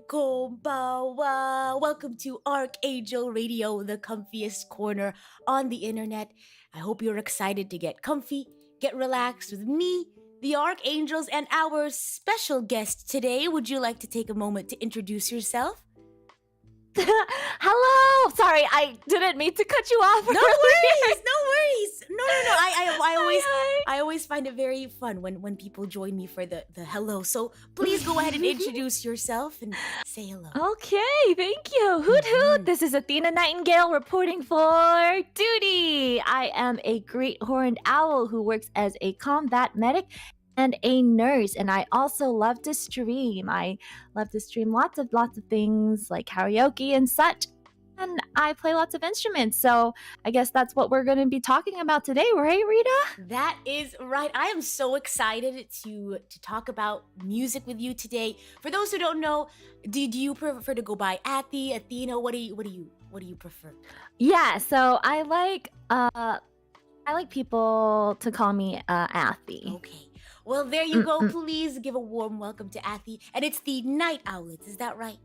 konbawa. Welcome to RKangel Radio, the comfiest corner on the internet. I hope you're excited to get comfy, get relaxed with me, the Archangels, and our special guest today. Would you like to take a moment to introduce yourself? Hello. Sorry, I didn't mean to cut you off. No worries. No. I always find it very fun when people join me for the hello. So please go ahead and introduce yourself and say hello. Okay, thank you. Hoot hoot. This is Athena Nightingale reporting for duty. I am a great horned owl who works as a combat medic and a nurse, and I also love to stream. I love to stream lots of things like karaoke and such, and I play lots of instruments. So I guess that's what we're going to be talking about today, right, Rita? That is right. I am so excited to talk about music with you today. For those who don't know, do you prefer to go by Athena? What do you prefer? Yeah, so I like people to call me Athy. Okay. Well, there you go. Please give a warm welcome to Athie. And it's the Night Owlets, is that right?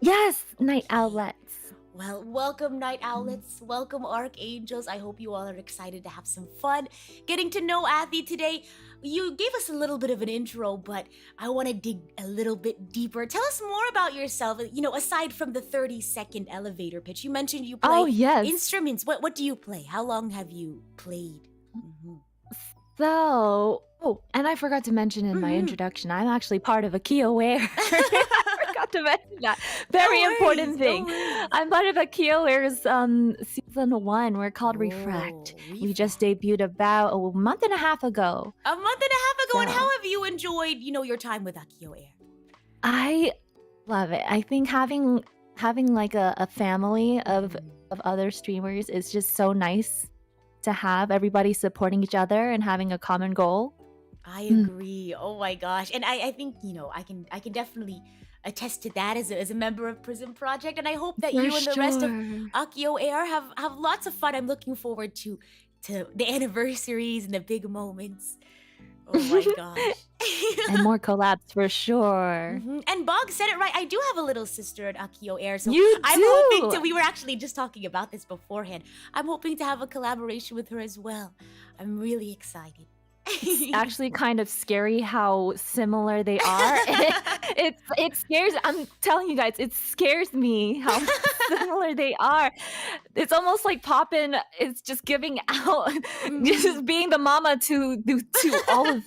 Yes, Night Owlets. Well, welcome Night Owlets. Welcome Archangels. I hope you all are excited to have some fun getting to know Athie today. You gave us a little bit of an intro, but I want to dig a little bit deeper. Tell us more about yourself. You know, aside from the 30-second elevator pitch, you mentioned you play instruments. What do you play? How long have you played? So, and I forgot to mention in my introduction, I'm actually part of AkioAIR. I forgot to mention that. Very important thing. I'm part of AkioAIR's season 1. We're called Refract. We just debuted about a month and a half ago. A month and a half ago, and how have you enjoyed, your time with AkioAIR? I love it. I think having like a family of other streamers is just so nice to have everybody supporting each other and having a common goal. I agree. Oh my gosh. And I think, I can definitely attest to that as a member of Prism Project. And I hope that you and the rest of AkioAIR have lots of fun. I'm looking forward to the anniversaries and the big moments. Oh my gosh. And more collabs for sure. And Bog said it right. I do have a little sister at AkioAIR. So I'm hoping to, we were actually just talking about this beforehand. I'm hoping to have a collaboration with her as well. I'm really excited. It's actually kind of scary how similar they are. It scares, I'm telling you guys, it scares me how similar they are. It's almost like Poppin is just giving out, just being the mama to all of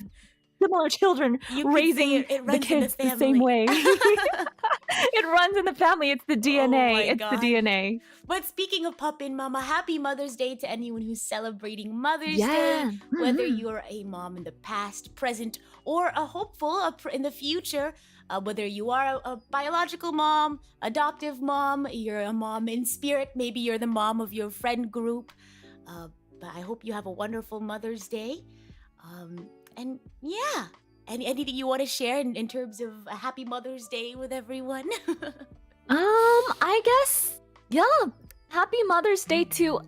similar children, raising the kids the same way. It runs in the family. It's the DNA. The DNA. But speaking of Poppin Mama, happy Mother's Day to anyone who's celebrating Mother's Day. Whether you're a mom in the past, present, or a hopeful in the future. Whether you are a biological mom, adoptive mom, you're a mom in spirit, maybe you're the mom of your friend group. But I hope you have a wonderful Mother's Day. And yeah, anything you want to share in terms of a happy Mother's Day with everyone? I guess, happy Mother's Day to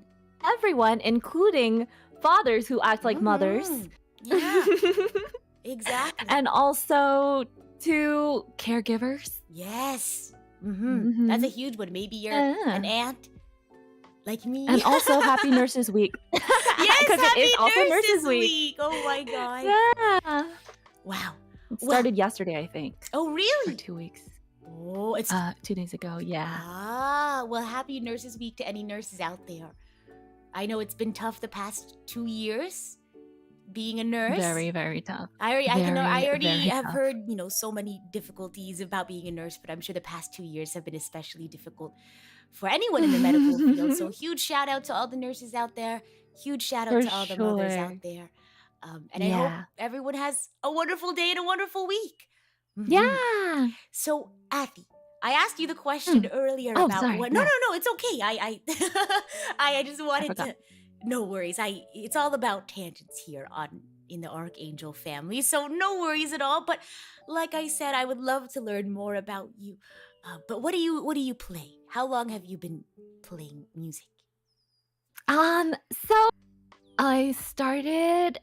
everyone, including fathers who act like mothers. Yeah, exactly. And also to caregivers. Yes. That's a huge one. Maybe you're an aunt. Like me. And also Happy Nurses Week. Yes, because Happy it is also Nurses Week. Oh my god. Yeah. Wow. It started yesterday, I think. Oh really? Or 2 weeks. Oh, it's 2 days ago. Yeah. Well, Happy Nurses Week to any nurses out there. I know it's been tough the past 2 years being a nurse. Very, very tough. I already have heard, so many difficulties about being a nurse, but I'm sure the past 2 years have been especially difficult for anyone in the medical field. So huge shout out to all the nurses out there. Huge shout out to all the mothers out there. And I hope everyone has a wonderful day and a wonderful week. Yeah. So, Athie, I asked you the question earlier about sorry. what. No, it's okay. I just wanted to. No worries. It's all about tangents here in the Archangel family, so no worries at all. But like I said, I would love to learn more about you. But what do you play? How long have you been playing music? So I started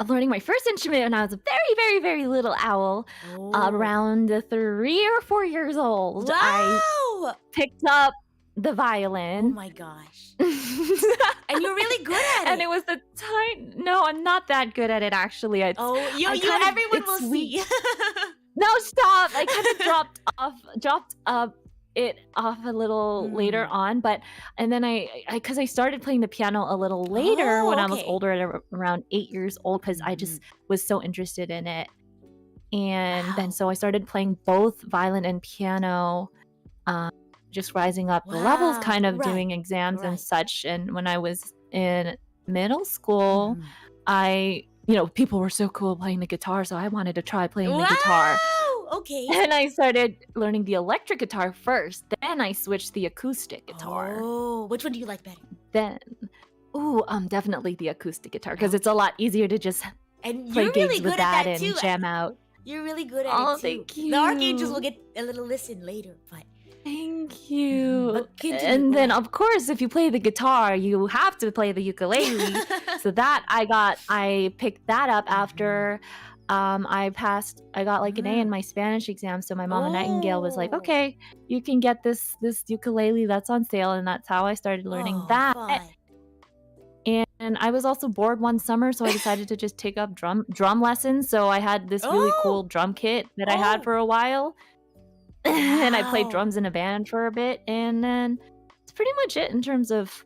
learning my first instrument when I was a very, very, very little owl. Oh. Around 3 or 4 years old, I Wow! picked up the Oh violin. my gosh. And you're really good at And it. it was the time. No, I'm not that good at it actually. Oh, everyone will see. No, stop. I kind of dropped it off a little later on, and then because I started playing the piano a little later when I was okay. older, at around 8 years old, because I just was so interested in it. And then so I started playing both violin and piano, just rising up the levels, kind of doing exams and such. And when I was in middle school, people were so cool playing the guitar, so I wanted to try playing the guitar. Okay. And I started learning the electric guitar first. Then I switched the acoustic guitar. Oh, which one do you like better? Then, definitely the acoustic guitar, because it's a lot easier to just And play you're gigs really with good at that that and too. jam out. You're really good at Oh, it too. thank you. The Archangels will get a little listen later, but Thank you. But continue, And go then, ahead. of course, if you play the guitar, you have to play the ukulele. So that I picked that up after I got like an A in my Spanish exam. So my mama Nightingale was like, Oh. okay, you can get this ukulele that's on sale. And that's how I started learning that. Fun. And I was also bored one summer, so I decided to just take up drum lessons. So I had this really cool drum kit that I had for a while. And I played Wow. drums in a band for a bit, and then it's pretty much it in terms of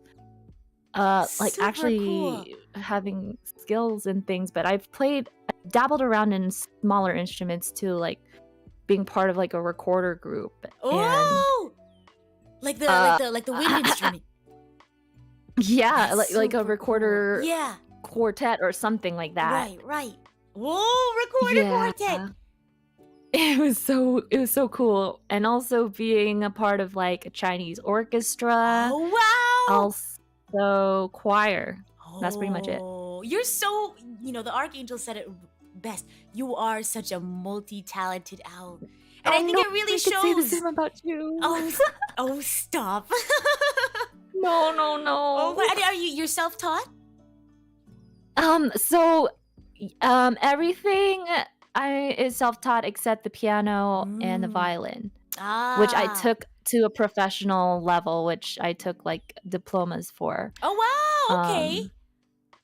Super actually cool. having skills and things. But I've dabbled around in smaller instruments too, like being part of like a recorder group. Oh, like the wind instrument. Yeah, That's like a super recorder cool. Yeah. quartet or something like that. Right. Whoa, recorder quartet. It was so cool. And also being a part of like a Chinese orchestra, Oh wow. also choir. That's pretty much it. Oh, you're so, the Archangel said it best. You are such a multi-talented owl. And I think it really I shows. could say the same about you. Oh, stop. No. Oh, but you're self-taught? So everything is self-taught except the piano and the violin, which I took to a professional level, which I took like diplomas for. Oh wow, okay.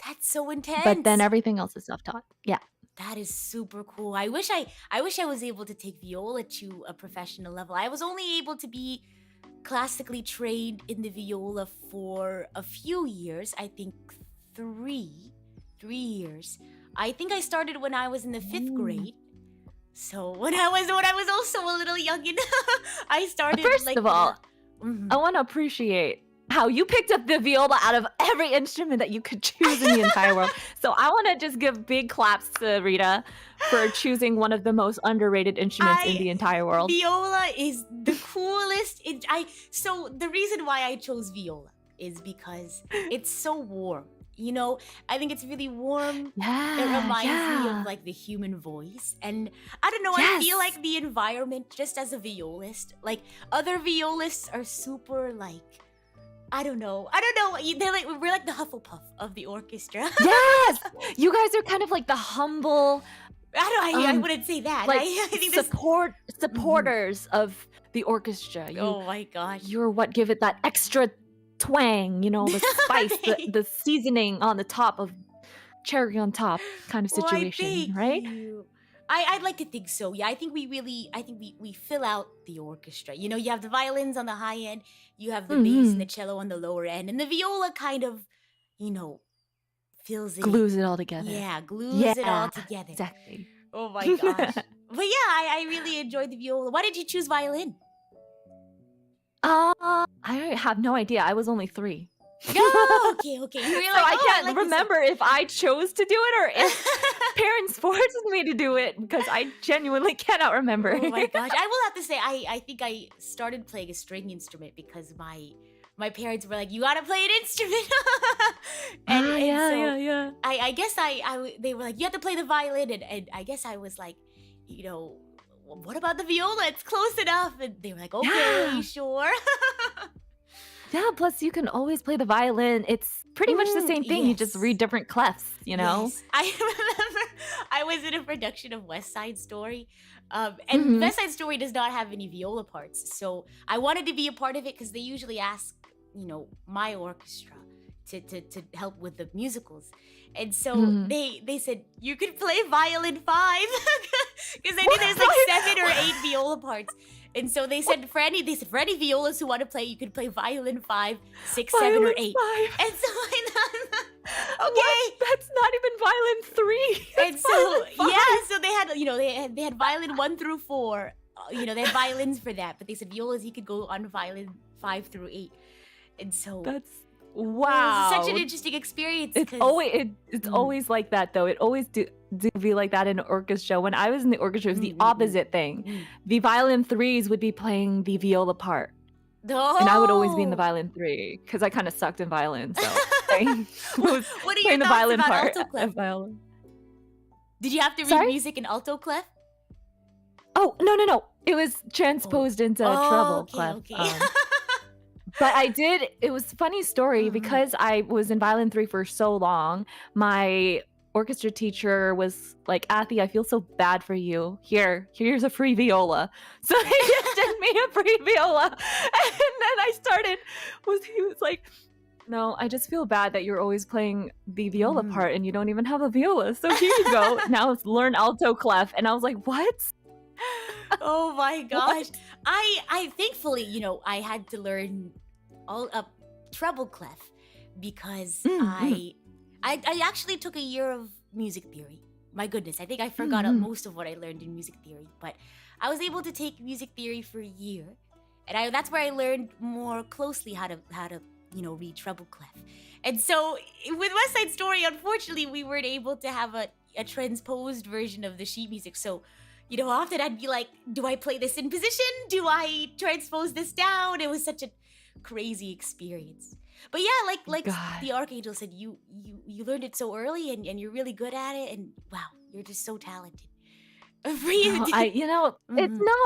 That's so intense. But then everything else is self-taught. Yeah. That is super cool. I wish I was able to take viola to a professional level. I was only able to be classically trained in the viola for a few years. I think 3 years. I think I started when I was in the 5th grade. So when I was also a little young, I started. First of all, I want to appreciate how you picked up the viola out of every instrument that you could choose in the entire world. So I want to just give big claps to Rita for choosing one of the most underrated instruments in the entire world. Viola is the coolest. So the reason why I chose viola is because it's so warm. I think it's really warm. Yeah, it reminds me of like the human voice. And I don't know, I feel like the environment, just as a violist, like other violists are super like, I don't know. We're like the Hufflepuff of the orchestra. Yes! You guys are kind of like the humble... I wouldn't say that. Like I think supporters of the orchestra. Oh my gosh. You're what give it that extra twang, the spice, the seasoning on the top of cherry on top kind of situation, right? I'd like to think so. Yeah, I think we fill out the orchestra. You have the violins on the high end, you have the bass and the cello on the lower end, and the viola kind of, glues it all together. Yeah, glues it all together. Exactly. Oh my gosh. But yeah, I really enjoyed the viola. Why did you choose violin? I have no idea. I was only 3. Oh, okay. You were So like, I can't remember if I chose to do it or if parents forced me to do it, because I genuinely cannot remember. Oh my gosh. I will have to say, I think I started playing a string instrument because my parents were like, you gotta play an instrument. Yeah. I guess they were like, you have to play the violin. And I guess I was like, what about the viola? It's close enough. And they were like, okay, sure. Yeah, plus you can always play the violin. It's pretty much the same thing. You just Yes. read different clefs, you know? Yes. I remember I was in a production of West Side Story. And Mm-hmm. West Side Story does not have any viola parts. So I wanted to be a part of it because they usually ask, my orchestra to help with the musicals. And so Mm-hmm. they said, you could play violin 5. Because I think there's like 7 or 8 viola parts. And so they said for any violas who want to play, you could play violin 5, 6, 7, or Violin 8. 5. And so I thought, What? okay. That's not even violin 3. And That's so violin 5. yeah, so they had they had violin 1 through 4. They had violins for that, but they said violas you could go on violin 5 through 8. And so That's it was wow. such an interesting experience. It's 'cause- always it's Mm. always like that though. It always do be like that in an orchestra. When I was in the orchestra, it was the opposite thing. Mm. The violin 3s would be playing the viola part, No. and I would always be in the violin 3 because I kind of sucked in violin. So I was What are playing your the thoughts violin about part alto clef? of violin. Did you have to read Sorry? music in alto clef? Oh no! It was transposed into treble okay, clef. okay. But I did. It was a funny story Mhm. because I was in violin 3 for so long. My orchestra teacher was like, "Athie, I feel so bad for you. Here's a free viola." So he gifted me a free viola, and then he was like, "No, I just feel bad that you're always playing the viola Mhm. part and you don't even have a viola. So here you go. Now learn alto clef." And I was like, "What?" Oh my gosh. What? I thankfully, I had to learn all up treble clef because Mm. I actually took a year of music theory. My goodness, I think I forgot Mhm. most of what I learned in music theory, but I was able to take music theory for a year, and that's where I learned more closely how to read treble clef. And so with West Side Story, unfortunately, we weren't able to have a transposed version of the sheet music. So often I'd be like, do I play this in position? Do I transpose this down? It was such a crazy experience. But yeah, like God. the Archangel said, you learned it so early and you're really good at it, and wow, you're just so talented. For you No, to-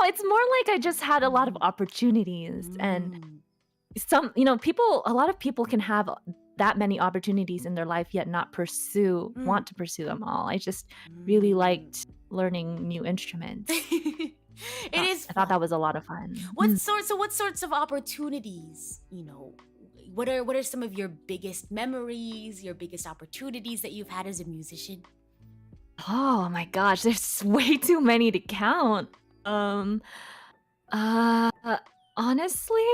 it's more like I just had a lot of opportunities, and a lot of people can have that many opportunities in their life yet not want to pursue them all. I just really liked learning new instruments. It is I thought that fun. was a lot of fun. What sorts of opportunities, what are some of your biggest memories, your biggest opportunities that you've had as a musician? Oh my gosh, there's way too many to count. Honestly,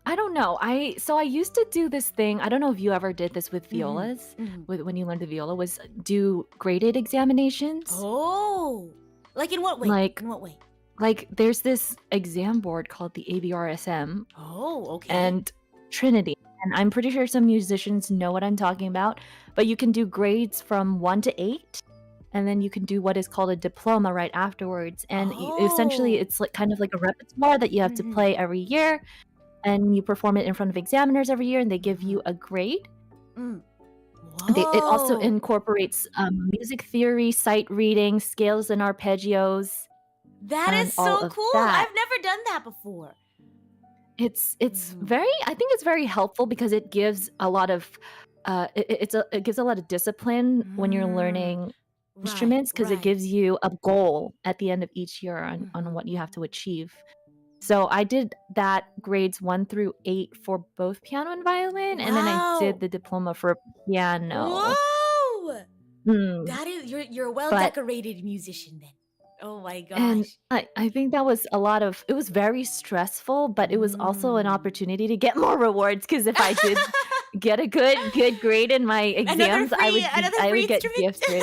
I don't know. I used to do this thing. I don't know if you ever did this with violas. When you learned the viola, was do graded examinations. Oh, like in what way? Like- in what way? Like there's this exam board called the ABRSM Oh, okay. and Trinity. And I'm pretty sure some musicians know what I'm talking about, but you can do grades from 1 to 8, and then you can do what is called a diploma right afterwards. And essentially, Oh. it's like kind of like a repertoire that you have to play every year, and you perform it in front of examiners every year, and they give you a grade. Mm. It also Whoa. incorporates music theory, sight reading, scales and arpeggios. That and is all so of cool. that. I've never done that before. It's Mhm. I think it's very helpful because it gives a lot of it gives a lot of discipline when you're learning instruments, because it gives you a goal at the end of each year on what you have to achieve. So I did that grades 1 through 8 for both piano and violin, and then I Wow. did the diploma for piano. Whoa! Mm. That is you're a well But- decorated musician then. Oh my gosh. And I think that was it was very stressful, but it was also an opportunity to get more rewards, because if I did get a good grade in my exams, I would get instrument? gifted.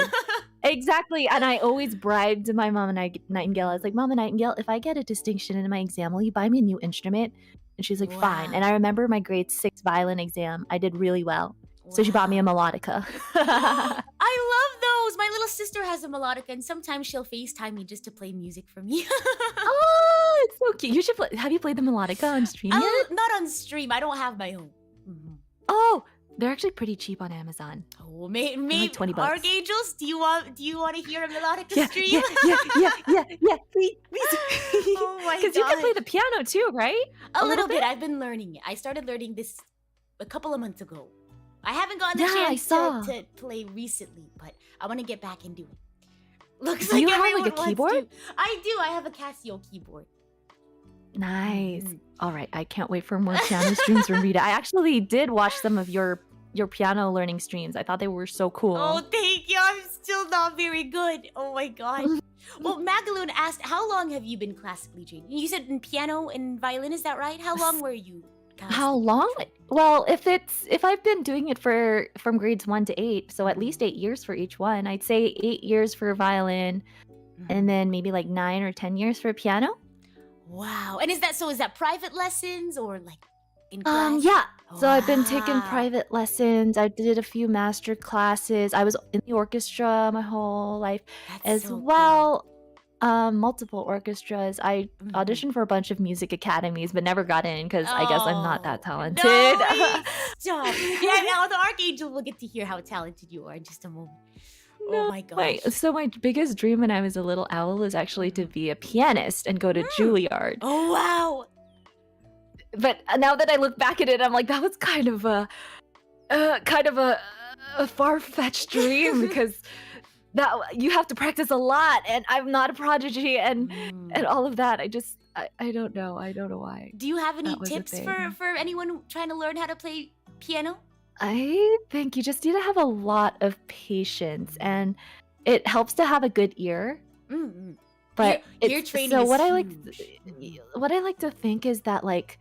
Exactly. And I always bribed my Mama Nightingale. I was like, Mama Nightingale, if I get a distinction in my exam, will you buy me a new instrument? And she's like, fine. Wow. And I remember my grade 6 violin exam, I did really well. So she bought me a Wow. melodica. I love those. My little sister has a melodica, and sometimes she'll FaceTime me just to play music for me. Oh, it's so cute. You should play. Have you played the melodica on stream yet? Not on stream. I don't have my own. Mhm. Oh, They're actually pretty cheap on Amazon. Oh, They're like maybe 20 bucks. Archangels, do you want to hear a melodica Yeah, stream? yeah. Please. Oh my Because you can play gosh. the piano too, right? A little bit. I've been learning it. I started learning this a couple of months ago. I haven't gotten the Yeah, I chance saw. to play recently, but I want to get back and do it. Looks Do like you have everyone like a wants keyboard? to. I do. I have a Casio keyboard. Nice. Mhm. All right, I can't wait for more piano streams from Rita. I actually did watch some of your piano learning streams. I thought they were so Oh, cool. thank you. I'm still not very good. Oh my god. Well, Magaloon asked, how long have you been classically trained? You said in piano and violin, is that right? How long were you How classically long? trained? Well, if I've been doing it from grades 1 to 8, so at least 8 years for each one. I'd say 8 years for violin, Mhm. and then maybe like 9 or 10 years for piano. Wow. And is that private lessons or like in class? Yeah. So I've been taking Wow. private lessons. I did a few master classes. I was in the orchestra my whole life That's as so cool. well. Multiple orchestras. I Mhm. auditioned for a bunch of music academies, but never got in because I guess I'm not that Oh, talented. no, stop. Yeah, now the Archangel will get to hear how talented you are in just a moment. Oh No, my gosh. my biggest dream when I was a little owl was actually to be a pianist and go to Juilliard. Oh wow. But now that I look back at it, I'm like, that was kind of a far-fetched dream because that you have to practice a lot, and I'm not a prodigy, and all of that. I don't know. I don't know why. Do you have any That was a tips thing. for anyone trying to learn how to play piano? I think you just need to have a lot of patience, and it helps to have a good ear. Mm-mm. But Ear it's training so is what I huge. what I like to think is that like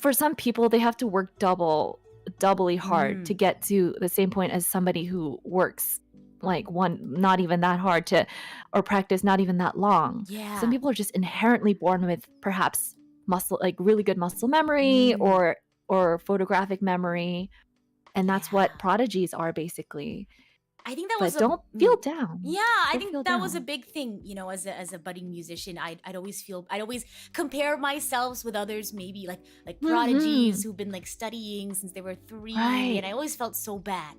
for some people they have to work doubly hard to get to the same point as somebody who works like not even that hard to or practice not even that long. Yeah. Some people are just inherently born with perhaps really good muscle memory or photographic memory, and that's what prodigies are basically. I think that But was don't feel down. Yeah, I Don't think feel that was a down. big thing, as a budding musician. I'd always compare myself with others, maybe like prodigies who've been like studying since they were 3, Right. and I always felt so bad.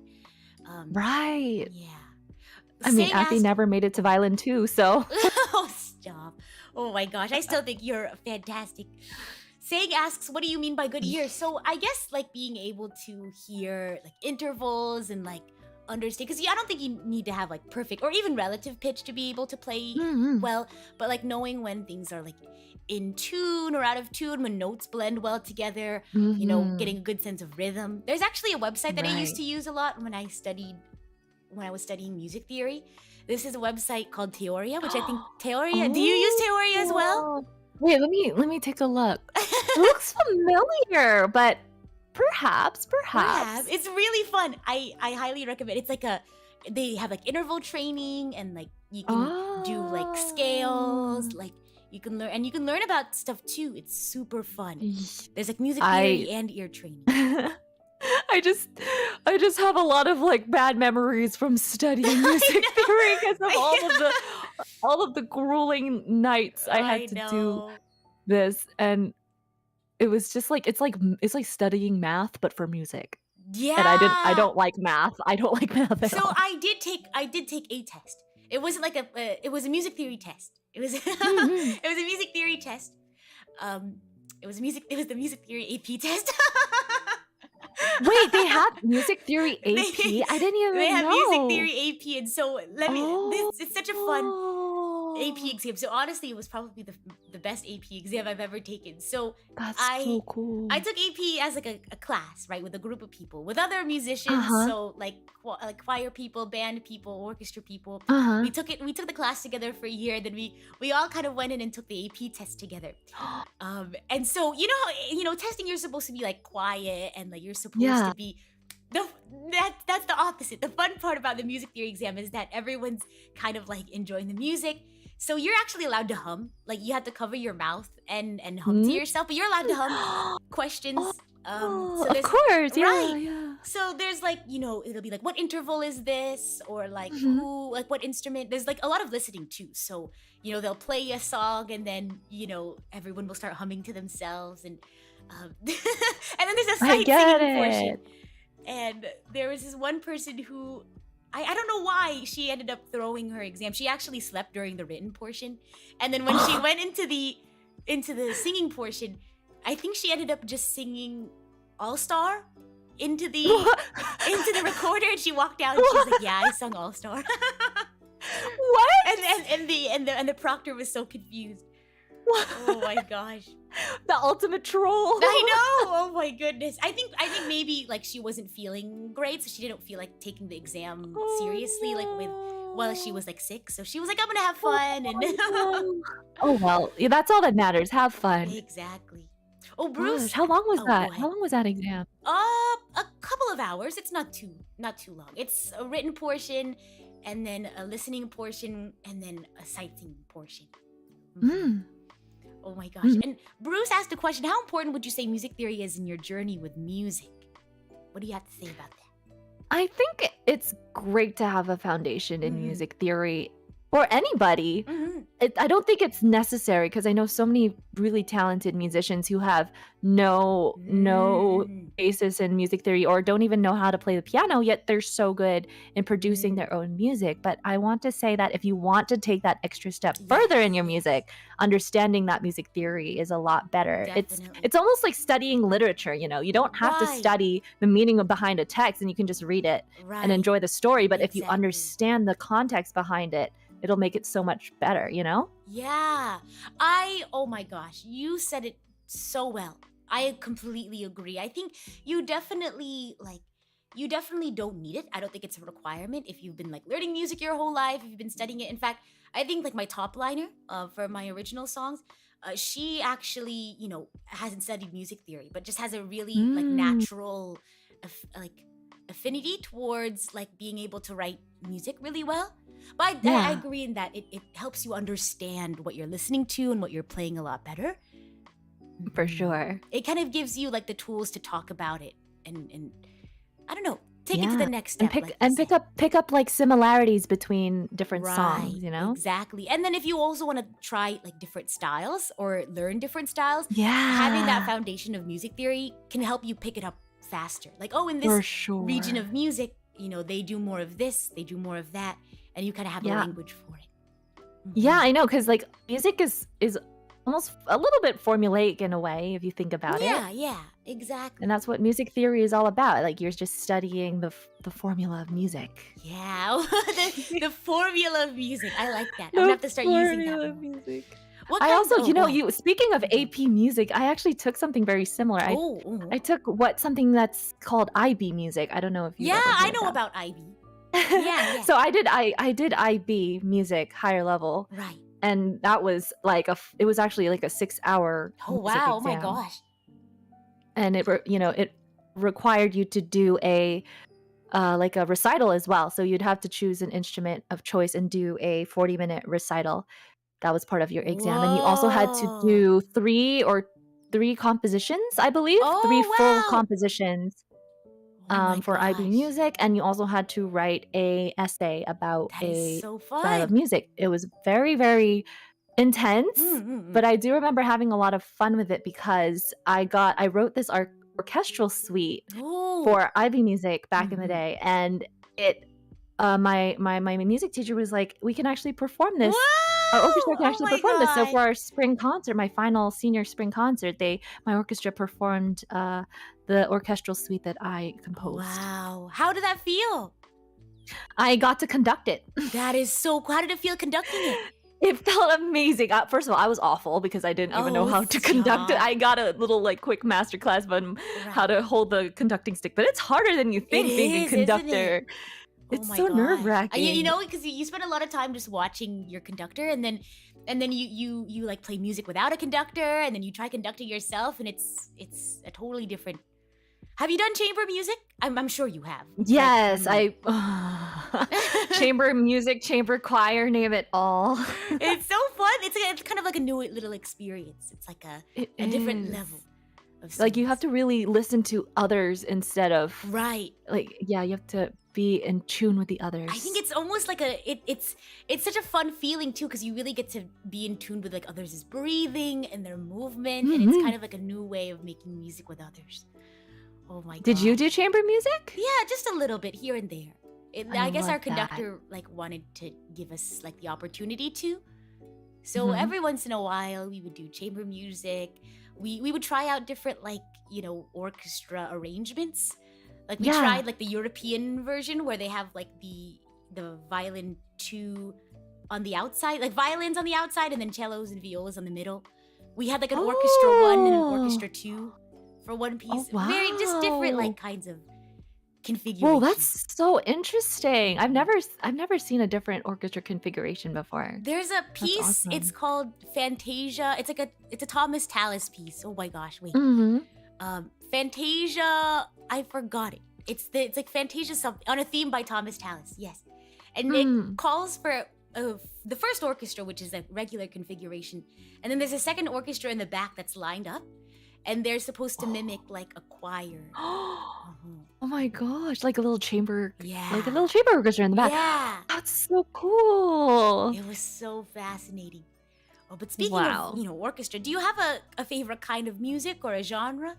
Right. Yeah. I mean, Saying Athie asked- never made it to violin too, so Oh, stop. Oh my gosh, I still think you're fantastic. Saying asks, what do you mean by good ear? So I guess like being able to hear like intervals and like understand, because I don't think you need to have like perfect or even relative pitch to be able to play well, but like knowing when things are like in tune or out of tune, when notes blend well together, getting a good sense of rhythm. There's actually a website that I used to use a lot when I was studying music theory. This is a website called Teoria, which I think Teoria. Do you use Teoria as well? Wait, let me take a look. It looks familiar, but perhaps. It's really fun. I highly recommend. It's like they have like interval training, and like you can do like scales, like you can learn about stuff too. It's super fun. There's like music theory and ear training. I just have a lot of like bad memories from studying music theory because of all of the grueling nights I had to do this, and it was just like it's like studying math but for music. Yeah. And I don't like math. I don't like math at So all. I did take a test. It wasn't like it was a music theory test. It was it was a music theory test. It was the music theory AP test. Wait, they have music theory AP? I didn't even know. They have music theory AP, and so it's such a fun AP exam. So honestly, it was probably the best AP exam I've ever taken. So That's so cool. I took AP as like a class, right, with a group of people, with other musicians. So like choir people, band people, orchestra people. We took the class together for a year. Then we all kind of went in and took the AP test together. And so testing, you're supposed to be like quiet and like you're supposed to be. That's the opposite. The fun part about the music theory exam is that everyone's kind of like enjoying the music. So you're actually allowed to hum. Like you have to cover your mouth and hum to yourself, but you're allowed to hum questions. So of course, yeah, right. yeah. So there's like, it'll be like, what interval is this? Or like who, like what instrument? There's like a lot of listening too. So, they'll play a song and then, everyone will start humming to themselves. And then there's a I sight get singing portion. it. And there was this one person who I don't know why she ended up throwing her exam. She actually slept during the written portion. And then when she went into the singing portion, I think she ended up just singing All Star into the recorder, and she walked out and she was like, "Yeah, I sung All Star." What? And the proctor was so confused. Oh my gosh. The ultimate troll. I know. Oh my goodness. I think maybe like she wasn't feeling great, so she didn't feel like taking the exam seriously, like while she was like sick. So she was like, "I'm gonna have fun," and Oh well, yeah, that's all that matters. Have fun. exactly. Oh, Bruce. Gosh, how long was Oh, that? go How ahead. long was that exam? A couple of hours. It's not too long. It's a written portion, and then a listening portion, and then a sightseeing portion. Mm. Oh my gosh. Mhm. And Bruce asked a question: how important would you say music theory is in your journey with music? What do you have to say about that? I think it's great to have a foundation in Mhm. music theory for anybody. Mhm. I don't think it's necessary because I know so many really talented musicians who have no Mm. basis in music theory or don't even know how to play the piano, yet they're so good in producing Mm. their own music. But I want to say that if you want to take that extra step further in your Yes. music, understanding that music theory is a lot better. Definitely. It's almost like studying literature, you know. You don't have to Right. study the meaning behind a text and you can just read it and Right. enjoy the story. But if you Exactly. understand the context behind it, it'll make it so much better, you know? Yeah. Oh my gosh, you said it so well. I completely agree. I think you definitely don't need it. I don't think it's a requirement if you've been like learning music your whole life, if you've been studying it. In fact, I think like my top liner for my original songs, she actually, hasn't studied music theory, but just has a really like natural affinity towards like being able to write music really well. But I Yeah. agree in that it helps you understand what you're listening to and what you're playing a lot better. For Mhm. sure. It kind of gives you like the tools to talk about it and I don't know, take it to the next And step. Like you said. pick up like similarities between different songs, Right, you know? exactly. And then if you also want to try like different styles or learn different styles, having that Yeah. foundation of music theory can help you pick it up faster. Like, oh, in For this region sure. of music, they do more of this, they do more of that, and you kind of have a Yeah. language for it. Yeah, Mhm. I know, because like music is almost a little bit formulaic in a way if you think about it. Yeah, exactly. And that's what music theory is all about. Like you're just studying the formula of music. Yeah, the formula of music. I like that. I'm gonna have to start using that more. Music. What I kinds? also, Oh, go ahead. you speaking of Mhm. AP music, I actually took something very similar. Oh, I took something that's called IB music. I don't know if you've yeah, ever I heard know that. about Ivy. Yeah. So I did IB music higher level, Right. and that was like it was actually like a 6-hour Oh music wow! Oh my exam, gosh. and it required you to do a like a recital as well. So you'd have to choose an instrument of choice and do a 40-minute recital. That was part of your exam, and you also had to Whoa! do three compositions, I believe, three full Oh wow! compositions Oh my for IB gosh. music, and you also had to write a essay about That is a so style of fun. music. It was very, very intense, Mm. but I do remember having a lot of fun with it because I wrote this orchestral suite Oh. for IB music back in the Mhm. day, and it my music teacher was like, "We can actually perform this. Our orchestra Whoa! can Oh actually my perform this." So gosh. for our spring concert, my final senior spring concert, my orchestra performed the orchestral suite that I composed. Wow. How did that feel? I got to conduct it. That is so. How did it feel conducting it? It felt amazing. First of all, I was awful because I didn't even know Oh, how to conduct it. stop. I got a little like quick master class on how Right. to hold the conducting stick, but it's harder than you It think being a is, isn't it? conductor. Oh It's my so gosh. nerve-wracking. Because you spend a lot of time just watching your conductor, and then you like play music without a conductor, and then you try conducting yourself, and it's a totally different. Have you done chamber music? I'm sure you have. Yes, Like, chamber music, chamber choir, name it all. it's so fun. It's kind of like a new little experience. It's like It a different is. level of Like you have songs. to really listen to others instead of Right. like you have to be in tune with the I think others. it's almost like it's such a fun feeling too, because you really get to be in tune with like others' breathing and their movement, and it's Mhm. kind of like a new way of making music with others. Oh my Did you gosh. do chamber music? Yeah, just a little bit here and there. I I guess love our that. conductor like wanted to give us like the opportunity to. So Mhm. every once in a while we would do chamber music. We would try out different like, orchestra arrangements. Like we Yeah. tried like the European version where they have like the violin 2 on the outside, like violins on the outside and then cellos and violas on the middle. We had like an orchestra 1 and an orchestra 2 for one piece. Oh, Very just different wow. like kinds of configurations. Whoa, that's so interesting. I've never seen a different orchestra configuration before. There's a That's piece. It's awesome. called Fantasia. It's like it's a Thomas Tallis piece. Oh my gosh, wait. Mhm. Fantasia. I forgot it. It's like Fantasia something on a theme by Thomas Tallis. Yes, and Mm. it calls for the first orchestra, which is a regular configuration, and then there's a second orchestra in the back that's lined up, and they're supposed to mimic like a choir. Oh my gosh, like a little chamber, Yeah. like a little chamber orchestra in the back. Yeah. That's so cool. It was so fascinating. Oh, but speaking Wow. of, orchestra, do you have a favorite kind of music or a genre?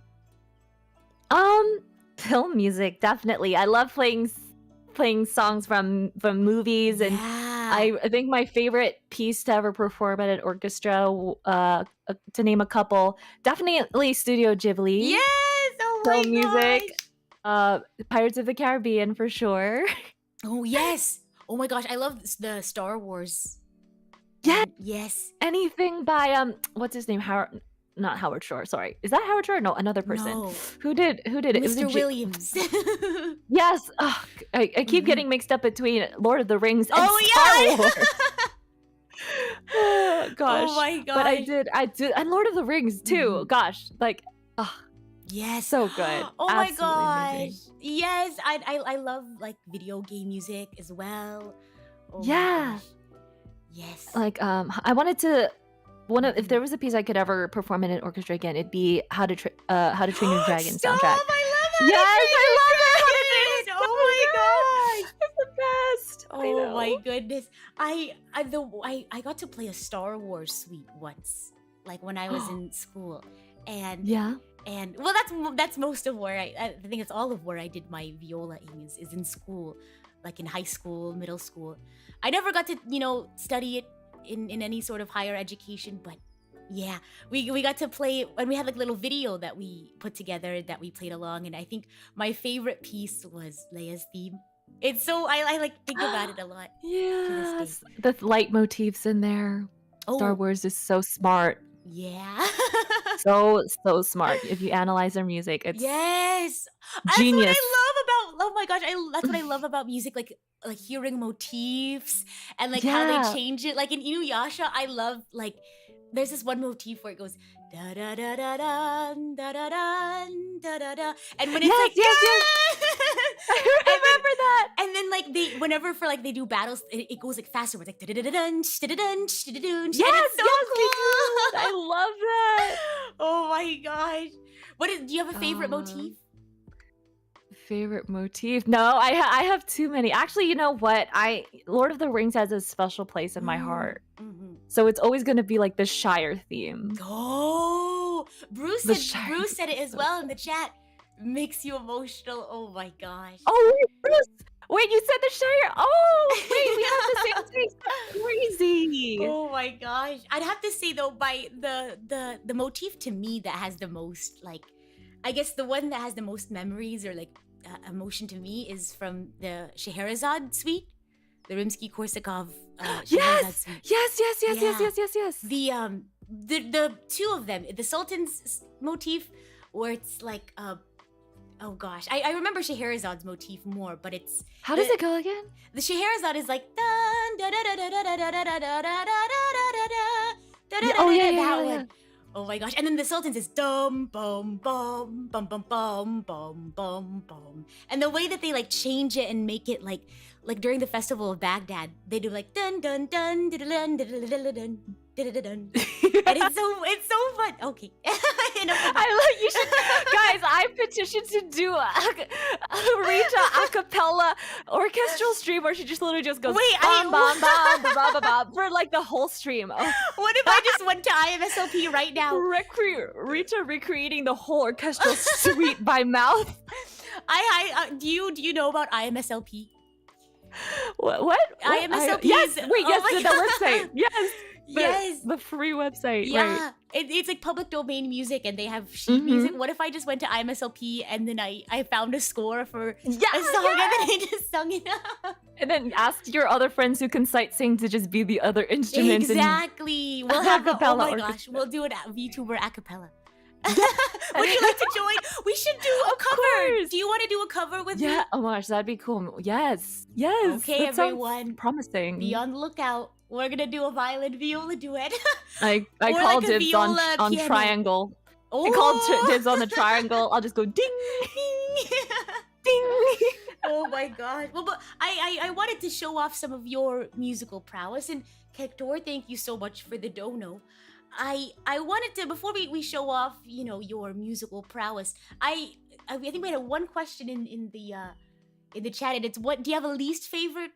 Film music, definitely. I love playing songs from movies, and Yeah. I think my favorite piece to ever perform at an orchestra, to name a couple, definitely Studio Ghibli. Yes! Oh my Film music. gosh! Pirates of the Caribbean for sure. Oh yes! Oh my gosh, I love the Star Wars. Yeah. Yes. Anything by what's his name? Not Howard Shore. Sorry, is that Howard Shore? No, another person. No. Who did it? It was a Mr. Williams. Yes. Ugh, I keep getting mixed up between Lord of the Rings and Oh, Star yeah! Wars. Oh, gosh. Oh my But I gosh. did, and Lord of the Rings too. Gosh, like, Yes. so good. Oh my Absolutely gosh. amazing. Yes. I love like video game music as well. Oh my Yeah. gosh. Yes. Like, I wanted to. If there was a piece I could ever perform in an orchestra again, it'd be How to Train Your Dragon Stop! soundtrack. I love Yes, I love it. How to Dragon! Train Your Oh my gosh. It's the best. I Oh know. my goodness. I got to play a Star Wars suite once, like when I was in school. And Yeah. well that's most of where I think it's all of where I did my viola is in school, like in high school, middle school. I never got to, study it in any sort of higher education, but yeah, we got to play, and we had like a little video that we put together that we played along, and I think my favorite piece was Leia's theme. It's so I like think about it a lot. Yes. The light motifs in there. Star Oh, Wars is so smart. yeah. So smart. If you analyze their music, it's Yes. That's genius. what I love about, oh my gosh, that's what I love about music, like hearing motifs and like how Yeah. they change it. Like in Inuyasha, I love like there's this one motif where it goes da da da da da da da da da da da, and when it's Yes, like yes, yes. I and then remember that. and then like whenever for like they do battles, it goes like faster. It's like da da da da da da da, and Yes, it's so yes, we cool. do. I love that. Oh my gosh. Do you have a favorite motif? Favorite motif? No, I have too many. Actually, you know what? Lord of the Rings has a special place in my heart. Mm-hmm. So it's always going to be like the Shire theme. Oh, Bruce The said it as well in the chat. Makes you emotional. Oh my gosh. Oh, wait, Bruce. Wait, you said the Shire. Oh, wait, we have the same taste. That's crazy. Oh my gosh. I'd have to say though, by the motif to me that has the most, like, I guess the one that has the most memories or like emotion to me is from the Scheherazade suite, the Rimsky-Korsakov Scheherazade suite. Yes. The two of them, the Sultan's motif, where it's like oh gosh, I remember Scheherazade's motif more, but it's How does it go again? the Scheherazade is like dun da da da da da da da da da da da da da da. Oh yeah, That yeah. one. Oh my gosh. And then the Sultan's is dum bum bum bum bum bum bum bum bum. And the way that they like change it and make it like during the festival of Baghdad, they do like dun dun dun dun dun dun dun dun dun. And it's so fun. Okay. I love you should guys, I petitioned to do a Rita a cappella orchestral stream where she just literally just goes Wait, bum, bum, bum, bum, bum, bum, bum, for like the whole stream. Oh. What if I just went to IMSLP right now? Rita recreating the whole orchestral suite by mouth. Do you know about IMSLP? What? IMSLP Yes. is Wait. Yes. my The website. God. Yes. Yes. The free website. Right. Yeah, it's like public domain music, and they have sheet music. Mm-hmm. What if I just went to IMSLP and then I found a score for Yeah. a song and then I just sung it? And then ask your other friends who can sight sing to just be the other instruments. Exactly. We'll have oh Acapella my orchestra. gosh, we'll do it at VTuber acapella. Yeah. Would you like to join? We should do a Of cover. course. Do you want to do a cover with me? Yeah. Oh my gosh, that'd be cool. Yes. Yes. Okay, that sounds everyone. promising. Be on the lookout. We're gonna do a violin viola duet. I Or called like a dibs on viola piano. triangle. Oh. I called dibs on the triangle. I'll just go ding, ding. Oh my gosh. Well, but I wanted to show off some of your musical prowess. And Hector, thank you so much for the dono. I wanted to, before we show off, you know, your musical prowess, I think we had one question in the chat, and it's, what do you have a least favorite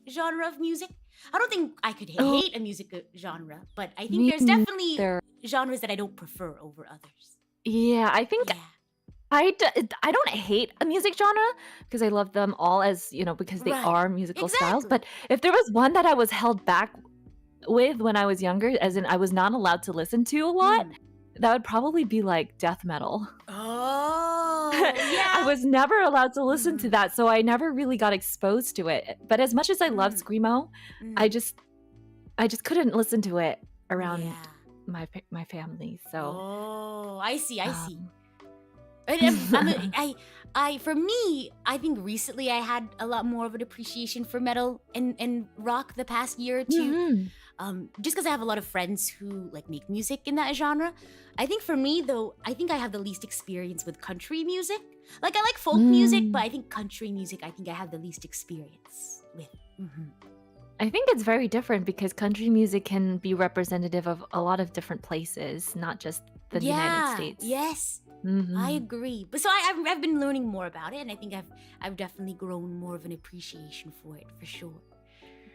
genre of music? I don't think I could hate a music genre, but I think Me there's definitely neither. genres that I don't prefer over others. Yeah, I think Yeah. I don't hate a music genre because I love them all, as you know, because they Right. are musical styles. Exactly. But if there was one that I was held back with when I was younger, as in I was not allowed to listen to a lot, Mm. that would probably be like death metal. Oh, I yeah. was never allowed to listen to Mhm. that, so I never really got exposed to it. But as much as I love Mm. screamo, I just couldn't listen to it around Yeah. my family. So Oh, I see. um, And for me, I think recently I had a lot more of an appreciation for metal and rock the past year or two. mhm. Just because I have a lot of friends who like make music in that genre. I think for me though, I think I have the least experience with country music. Like I like folk music, but I think country music, I think I have the least experience with. Mhm. I think it's very different because country music can be representative of a lot of different places, not just the United States. Yes. I Mhm. agree. But so I've been learning more about it, and I think I've definitely grown more of an appreciation for it for sure.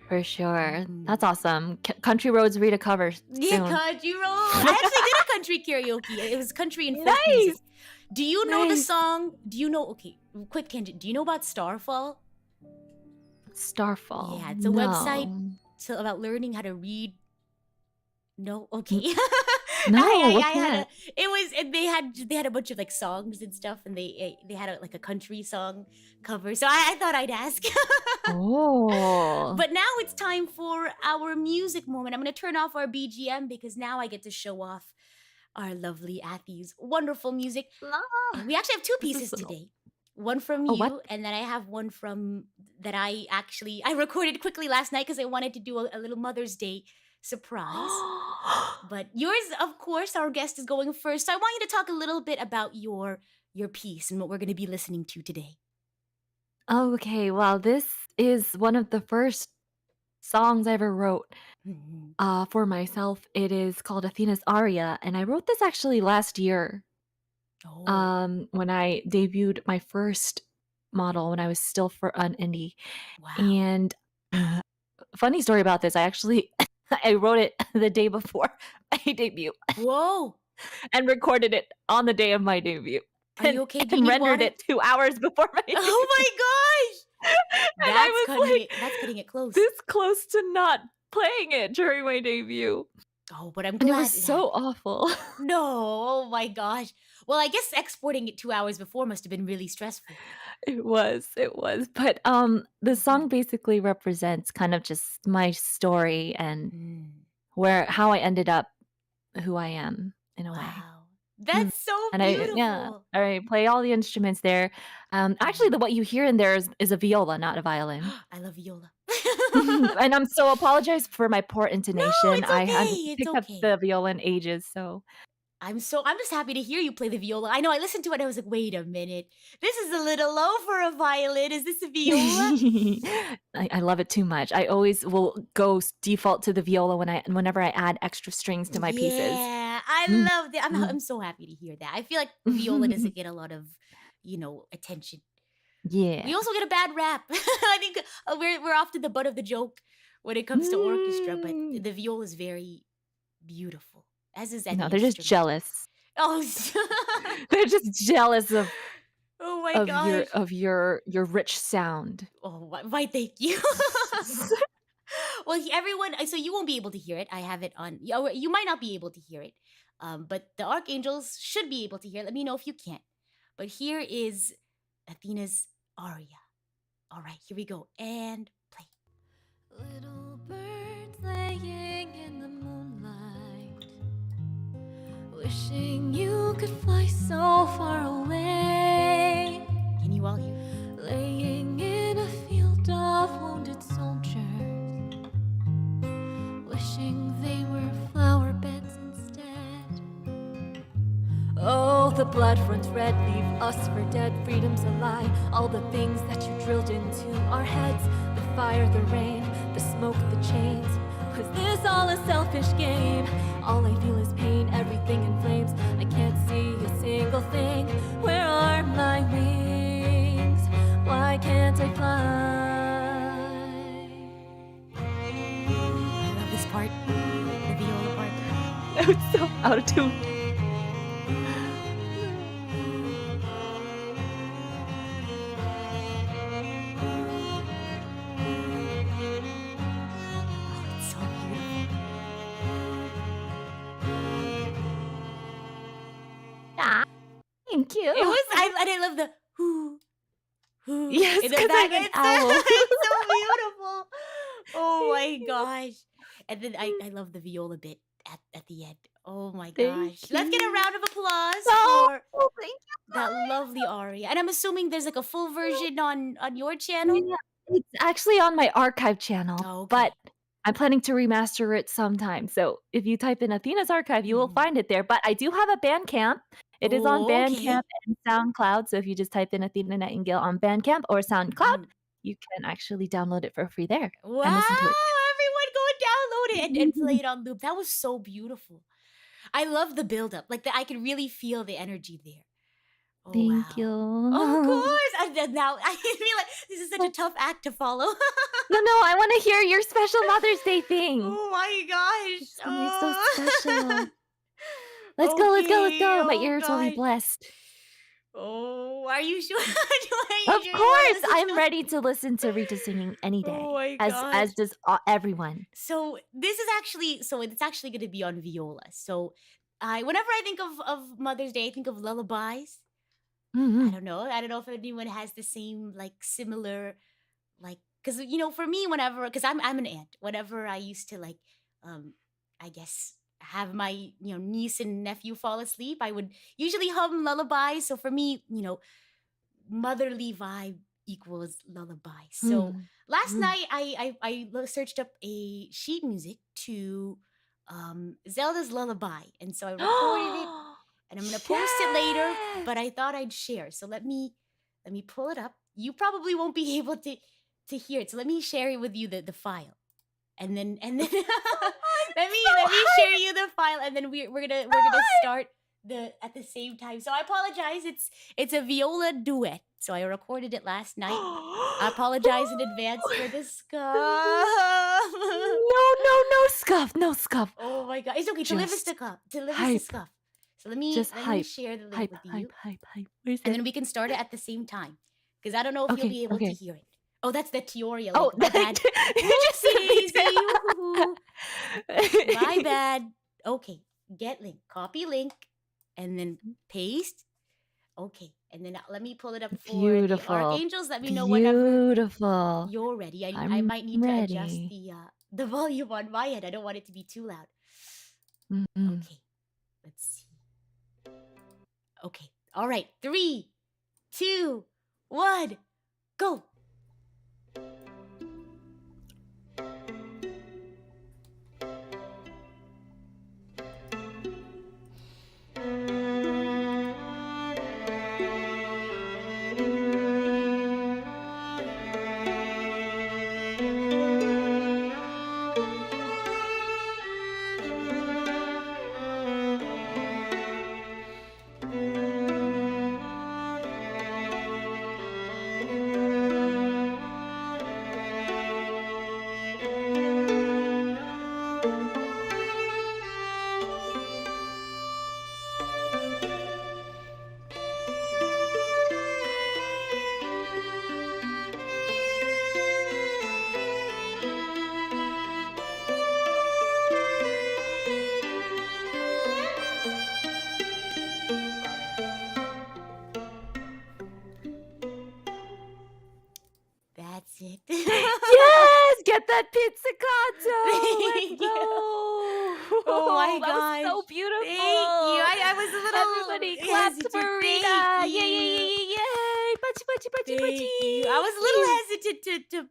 For sure. Mhm. That's awesome. Country Roads Rita covers Yeah, soon. country road. I actually did a country karaoke. It was country and folk Nice. music. Do you know the Nice. song? Do you know? Okay, quick tangent. Do you know about Starfall? Starfall. Yeah, it's a website No. about learning how to read. No, okay. No, I what's had that? it was and they had a bunch of like songs and stuff, and they had like a country song cover. So I thought I'd ask. Oh. But now it's time for our music moment. I'm gonna turn off our BGM because now I get to show off our lovely Athy's wonderful music. And we actually have two This is pieces so- today. One from Oh, you, what? and then I have one from that I recorded quickly last night because I wanted to do a little Mother's Day surprise. But yours, of course, our guest is going first. So I want you to talk a little bit about your piece and what we're going to be listening to today. Okay, well, this is one of the first songs I ever wrote Mhm. for myself. It is called Athena's Aria, and I wrote this actually last year Oh, when I debuted my first model when I was still for an indie. wow. And funny story about this, I actually I wrote it the day before my debut Whoa. and recorded it on the day of my debut. Are you okay? Do you And need rendered water? it 2 hours before my debut. Oh my gosh. And I was like That's cutting it close. this close to not playing it during my debut. Oh, but I'm And it glad was so awful. No, oh my gosh. Well, I guess exporting it 2 hours before must have been really stressful. It was. But the song basically represents kind of just my story and how I ended up who I am in a way. Wow. That's so And beautiful. I play all the instruments there. Actually, what you hear in there is a viola, not a violin. I love viola. And I'm so apologize for my poor intonation. it's I haven't okay, it's picked up okay. the viola in ages, so I'm just happy to hear you play the viola. I know I listened to it and I was like, wait a minute. This is a little low for a violin. Is this a viola? I love it too much. I always will go default to the viola whenever I add extra strings to my pieces. Yeah, I Mm, love that. I'm so happy to hear that. I feel like viola doesn't get a lot of, attention. Yeah. We also get a bad rap. I think we're often the butt of the joke when it comes to orchestra, but Mm. the viola is very beautiful, as is any No, they're just instrument. jealous. Oh, They're just jealous of oh my gosh. of your rich sound. Oh, why thank you. Well, everyone, so you won't be able to hear it. I have it on. You might not be able to hear it, but the archangels should be able to hear it. Let me know if you can't. But here is Athena's Aria. All right, here we go. And play. Little birds laying in the moonlight, wishing you could fly so far away. Can you all hear? Laying in a field of wounded soldiers, wishing they were flower beds instead. Oh, the blood runs red, leave us for dead. Freedom's a lie. All the things that you drilled into our heads, the fire, the rain, the smoke, the chains. Was this all a selfish game? All I feel is pain, everything in flames. I can't see a single thing. Where are my wings? Why can't I fly? I love this part, the viola part. That was so out of tune. It's so beautiful. Ah, thank you. It was, and I love the whoo, whoo. Yes, in the 'cause back. I'm an It's, owl. it's so beautiful. Oh my gosh. And then I love the viola bit at the end. Oh my Thank gosh. Let's get a you. round of applause Oh, for thank you, that guys. lovely aria. And I'm assuming there's like a full version on your channel. Yeah, it's actually on my archive channel, Oh, okay. but I'm planning to remaster it sometime. So if you type in Athena's archive, you will Mhm. find it there. But I do have a Bandcamp. It is on Oh, okay. Bandcamp and SoundCloud. So if you just type in Athena Nightingale on Bandcamp or SoundCloud, Mhm. you can actually download it for free there Wow, and listen to it. everyone go and download it and play it on loop. That was so beautiful. I love the build-up. Like I can really feel the energy there. Oh, Thank wow. you. Of course. Now I feel like this is such a tough act to follow. No, I want to hear your special Mother's Day thing. Oh my gosh. It's gonna be so special. Let's Okay, go. My oh ears will be gosh. blessed. Oh, are you sure? Of course, I'm ready to listen to Rita singing any day, Oh my as gosh. does everyone. So this is actually, it's actually going to be on viola. So whenever I think of Mother's Day, I think of lullabies. I Mhm. don't know if anyone has the same like similar like, because for me, because I'm an aunt, whenever I used to like I guess have my niece and nephew fall asleep, I would usually hum lullabies. So for me, motherly vibe equals lullaby. So Hmm. last night I searched up a sheet music to Zelda's lullaby, and so I recorded it, and I'm gonna post it later. But I thought I'd share. So let me pull it up. You probably won't be able to hear it. So let me share it with you the file, and then let me share you the file, and then we're gonna start at the same time. So I apologize. It's a viola duet. So I recorded it last night. I apologize in advance for the scuff. No scuff, no scuff. Oh my god, it's okay. To live is Just the scuff. To live is the hype. scuff. So let me Just hype. share the link Hype, with you, hype. Where's and it? then we can start it at the same time. Because I don't know if you'll Okay, be able to okay. hear it. Oh, that's the Teoria Oh, link. My bad. you just sent me Whoopsie, to- woohoo. My bad. Okay, get link, copy link, and then paste. Okay, and then let me pull it up for Beautiful. the archangels. Let me know whenever Beautiful. you're ready. I I'm might need to adjust ready. the volume on my end. I don't want it to be too loud. Mm-mm. Okay, let's see. Okay, all right. 3, 2, 1, go. it. Yes, get that pizzicato. Thank Let's you. go. Oh my That was gosh. so beautiful. Thank you. I was a Everybody little clapped hesitant. for Rita. Thank Yay, yay, you. yay, yay, yay. Pachi, pachi, pachi, Thank you. I was a pachi. little hesitant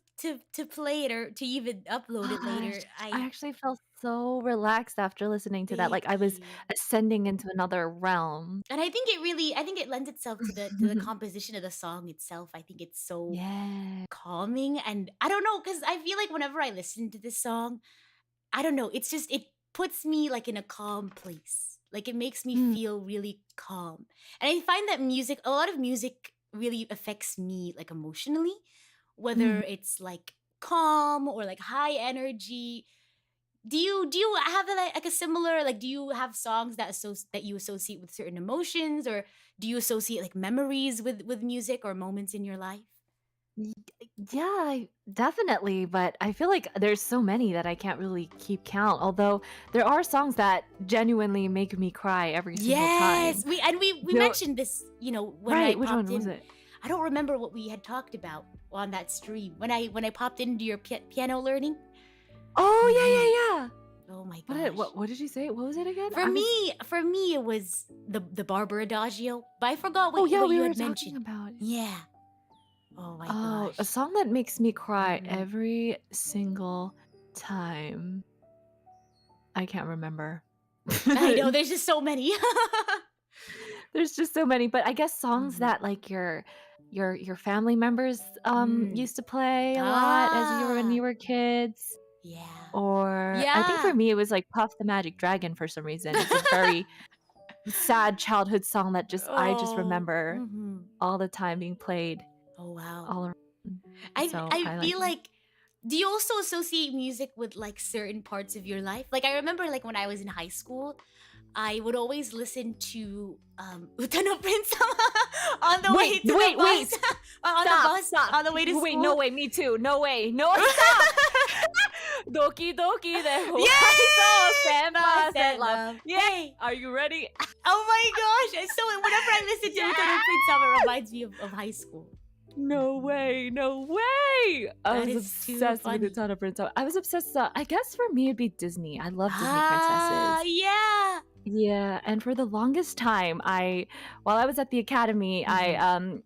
to play it or to even upload it Gosh, later. I actually felt so relaxed after listening to that. Thank Like I was you. ascending into another realm. And I think it lends itself to the composition of the song itself. I think it's so Yeah. calming, and I don't know, because I feel like whenever I listen to this song, I don't know, it puts me like in a calm place. Like it makes me Mm, feel really calm. And I find that a lot of music really affects me like emotionally, whether mm. it's like calm or like high energy. Do you have like a similar, like, do you have songs that you associate with certain emotions, or do you associate like memories with music or moments in your life? Y- Yeah, definitely. But I feel like there's so many that I can't really keep count. Although there are songs that genuinely make me cry every single time. Yes, we You know, mentioned this, when I right? Which popped one was in. it? I don't remember what we had talked about on that stream when I popped into your piano learning. Oh yeah, Mhm. yeah, yeah. Oh my What did gosh. what did you say? What was it again? For me, it was the Barber Adagio, but I forgot Oh yeah, what we you were had talking mentioned. about it. Yeah. Oh my Oh, a gosh. song that makes me cry Mhm. every single time. I can't remember. I know there's just so many. There's just so many, but I guess songs Mhm. that like your family members Mm. used to play a lot as you were when Ah. you were kids. Yeah. Or I think for Yeah. me it was like Puff the Magic Dragon for some reason. It's a very sad childhood song that I just Oh. remember Mhm. all the time being played Oh wow. all around. I So I I like feel it. like, do you also associate music with like certain parts of your life? Like I remember like when I was in high school, I would always listen to Utano Prince on the way Wait, to the wait, bus. wait. On the Stop, bus stop. on the way to Wait, no school. way, me too. No way. No, stop. Doki doki de Yay! senpa Set love. love. Yeah. Hey. Are you ready? Oh my gosh. And so whenever I listen to Utano Prince, it reminds me of high school. No way, no way. I That was is too obsessed with funny. Utano Prince. I was obsessed. I guess for me it'd be Disney. I love Disney Ah, princesses. yeah. Yeah, and for the longest time, while I was at the academy, Mhm.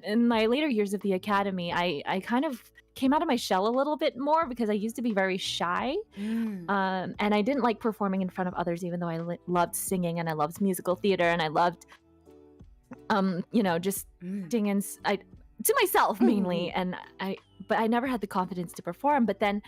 in my later years of the academy, I kind of came out of my shell a little bit more because I used to be very shy. Mm. And I didn't like performing in front of others, even though I loved singing and I loved musical theater and I loved, just Mm. singing to myself mainly. Mhm. And but I never had the confidence to perform. But then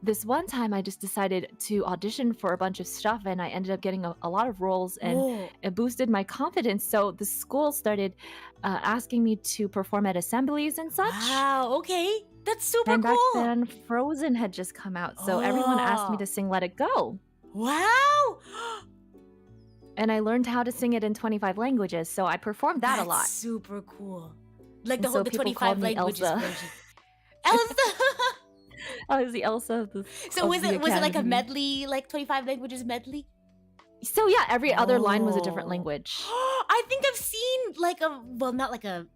this one time I just decided to audition for a bunch of stuff and I ended up getting a lot of roles and Whoa. it boosted my confidence. So the school started asking me to perform at assemblies and such. Wow. Okay. That's super And back cool. then Frozen had just come out. So everyone asked me Oh. to sing Let It Go. Wow. And I learned how to sing it in 25 languages. So I performed that a That's lot. super cool. Like And the so the people 25 called me languages Elsa. version. Elsa. I was the Elsa of the So was the it like a academy. medley, like 25 languages medley? So yeah, every other line was a different Oh. language. I think I've seen like not like a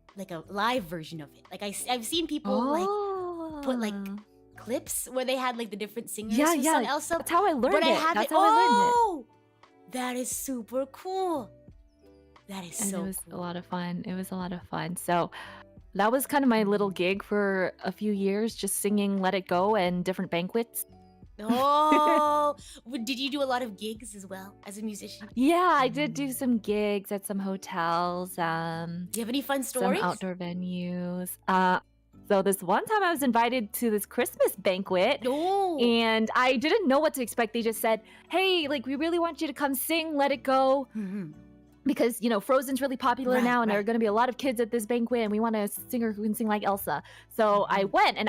live version of it. Like I've seen people like put like Oh. clips where they had like the different singers Yeah, who yeah. sung Elsa. That's how I learned But I it. haven't. That's how I learned it. Oh, that is super cool. That is And so it was a cool. lot of fun. It was a lot of fun. So that was kind of my little gig for a few years, just singing Let It Go and different banquets. Oh, did you do a lot of gigs as well as a musician? Yeah, I did do some gigs at some hotels, Do you have any fun some stories? outdoor venues. So this one time I was invited to this Christmas banquet Oh. and I didn't know what to expect. They just said, "Hey, like we really want you to come sing Let It Go." Mhm. Because Frozen's really popular Right, now and there are right. going to be a lot of kids at this banquet and we want a singer who can sing like Elsa. So I went and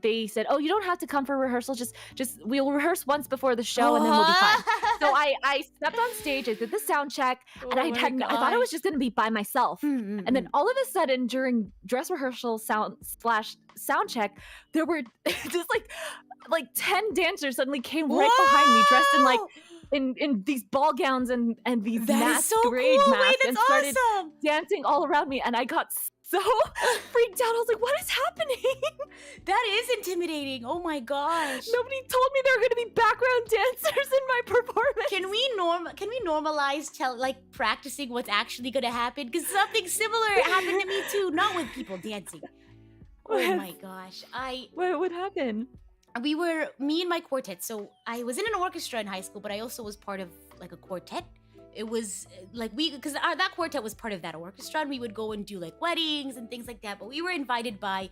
they said, "Oh, you don't have to come for rehearsal, just we'll rehearse once before the show and then we'll be fine." So I stepped on stage, I did the sound check, and Oh my I thought I was gosh. just going to be by myself. And then all of a sudden during dress rehearsal sound check, there were just like 10 dancers suddenly came right behind me dressed in like Wow. in these ball gowns and these That is so masquerade cool. masks Wait, and that's started awesome. dancing all around me, and I got so freaked out. I was like, what is happening? That is intimidating. Oh my gosh. Nobody told me there were gonna be background dancers in my performance. Can we normalize practicing what's actually gonna happen? Because something similar happened to me too, not with people dancing. Oh my gosh. What happened? Me and my quartet. So I was in an orchestra in high school, but I also was part of like a quartet. It was because that quartet was part of that orchestra, and we would go and do like weddings and things like that. But we were invited by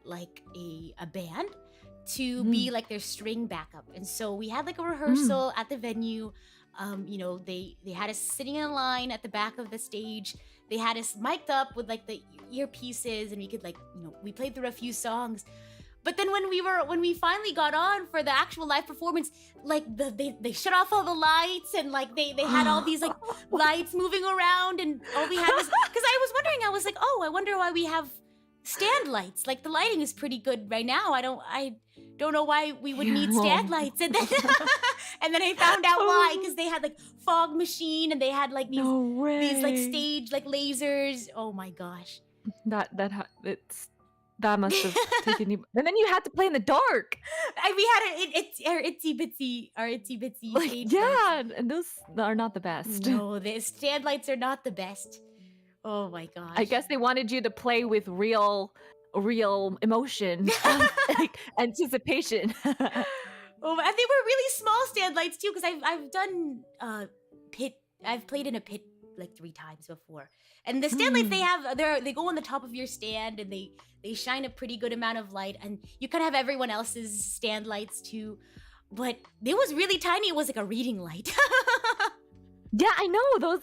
like a band to be like their string backup, and so we had like a rehearsal at the venue. They had us sitting in a line at the back of the stage. They had us mic'd up with like the earpieces, and we could we played through a few songs. But then when we finally got on for the actual live performance, like they shut off all the lights, and like they had all these like lights moving around, and all we had was, because I was wondering, I was like, oh, I wonder why we have stand lights. Like the lighting is pretty good right now. I don't know why we would need stand lights. And then and then I found out why, because they had like fog machine, and they had like these like stage like lasers. Oh my gosh. That must have taken you. And then you had to play in the dark. We had our itsy bitsy Like, stage yeah, lights. and those are not the best. No, the stand lights are not the best. Oh my gosh. I guess they wanted you to play with real emotion, like anticipation. Oh, and they were really small stand lights too, because I've done pit. I've played in a pit like 3 times before, and the stand lights they go on the top of your stand, and they shine a pretty good amount of light, and you kind of have everyone else's stand lights too, but it was really tiny. It was like a reading light. Yeah, I know those.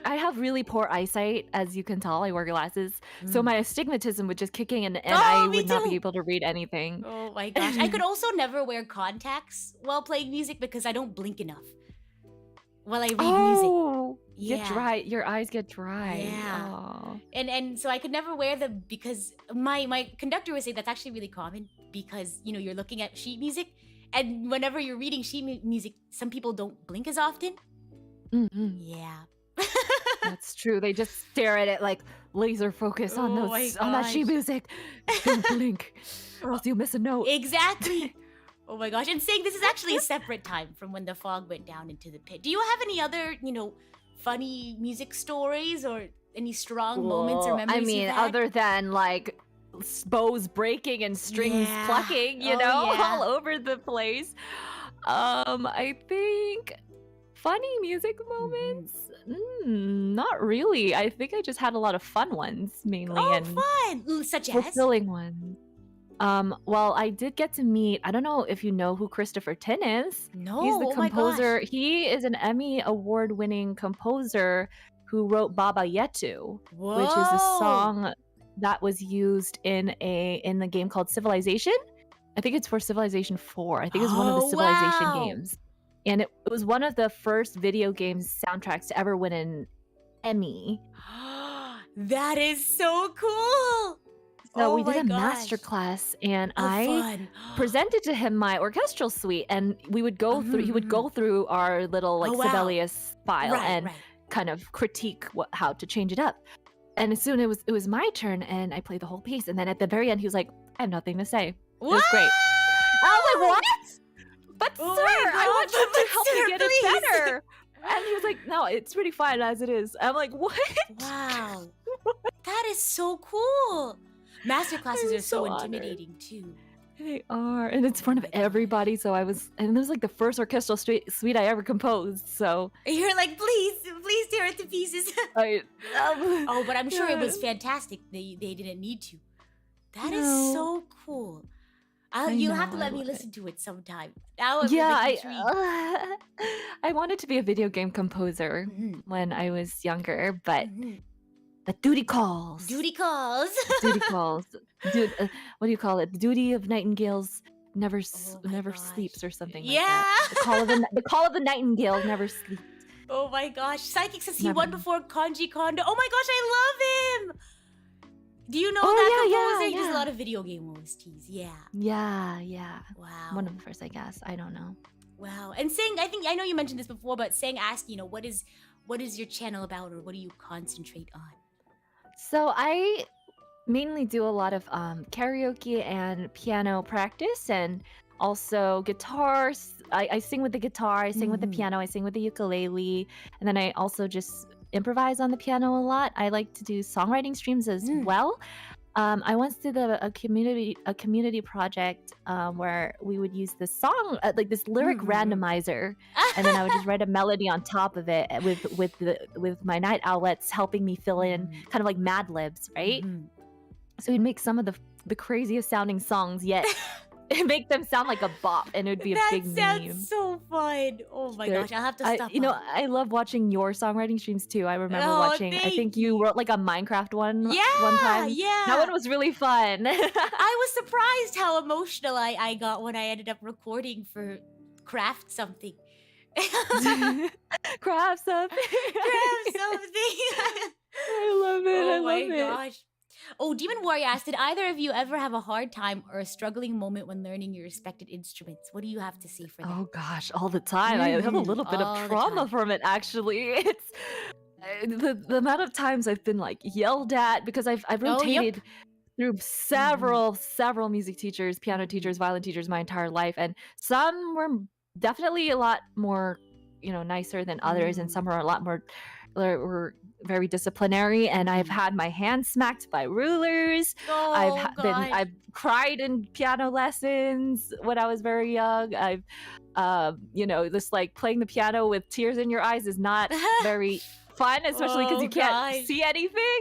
I have really poor eyesight, as you can tell. I wear glasses, so my astigmatism would just kick in, and I would not be able to read anything. Oh my gosh. I could also never wear contacts while playing music because I don't blink enough while I read music. Yeah. Get dry. Your eyes get dry. Yeah. Aw. And so I could never wear them, because my conductor would say that's actually really common, because you're looking at sheet music, and whenever you're reading sheet music, some people don't blink as often. Yeah. That's true. They just stare at it like laser focus on that sheet music. Don't blink, or else you'll miss a note. Exactly. Oh my gosh. And saying this is actually a separate time from when the fog went down into the pit. Do you have any other, funny music stories, or any strong moments or memories? I mean, you've had? other than like bows breaking and strings plucking, all over the place. I think funny music moments. Not really. I think I just had a lot of fun ones mainly, and fun, such as fulfilling ones. Well, I did get to meet, I don't know if you know who Christopher Tin is. No, He's the oh my composer. gosh. He is an Emmy award-winning composer who wrote Baba Yetu, which is a song that was used in the game called Civilization. I think it's for Civilization 4. I think it's one of the Civilization games. And it was one of the first video games soundtracks to ever win an Emmy. That is so cool. So we did a master class, and I presented to him my orchestral suite, and we would go through. He would go through our little Sibelius file and kind of critique how to change it up. And as soon as it was my turn, and I played the whole piece, and then at the very end, he was like, "I have nothing to say." It was great. I was like, "What?" But sir, I want you to help me get it better. And he was like, "No, it's pretty fine as it is." I'm like, "What?" Wow. That is so cool. Master classes are so intimidating too. They are, and it's in front of everybody. So and it was like the first orchestral suite I ever composed. So you're like, please tear it to pieces. Oh, but I'm sure it was fantastic. They didn't need to. That is so cool. You'll have to let me listen to it sometime. Now I'm really intrigued. I wanted to be a video game composer when I was younger, but the duty calls. Duty calls. Duty calls. Dude, what do you call it? The duty of nightingales never sleeps, or something like that. The call of the nightingale never sleeps. Oh my gosh. Psychic says he won before Kanji Kondo. Oh my gosh, I love him. Do you know that composer? He does a lot of video game OSTs. Yeah. Yeah. Wow. One of the first, I guess. I don't know. Wow. And Sang, I know you mentioned this before, but Sang asked, what is your channel about, or what do you concentrate on? So I mainly do a lot of karaoke and piano practice, and also guitars. I sing with the guitar, I sing with the piano, I sing with the ukulele, and then I also just improvise on the piano a lot. I like to do songwriting streams as well. I once did a community project where we would use this song, like this lyric randomizer, and then I would just write a melody on top of it with my night owlets helping me fill in kind of like Mad Libs, right? So we'd make some of the craziest sounding songs, yet make them sound like a bop, and it would be a big meme. That sounds so fun. Oh my gosh, I'll have to stop. I love watching your songwriting streams too. I remember watching. I think you wrote like a Minecraft one time. Yeah, that one was really fun. I was surprised how emotional I got when I ended up recording for Craft Something. Craft something. I love it. Oh my gosh. Oh, Demon Warrior asked, did either of you ever have a hard time or a struggling moment when learning your respected instruments? What do you have to say for that? Oh gosh, all the time. I have a little bit of trauma from it, actually. It's the amount of times I've been like yelled at because I've rotated through several music teachers, piano teachers, violin teachers my entire life, and some were definitely a lot more, nicer than others, and some were a lot more were very disciplinary, and I've had my hands smacked by rulers. I've cried in piano lessons when I was very young. I've this like playing the piano with tears in your eyes is not very fun, especially because you can't see anything.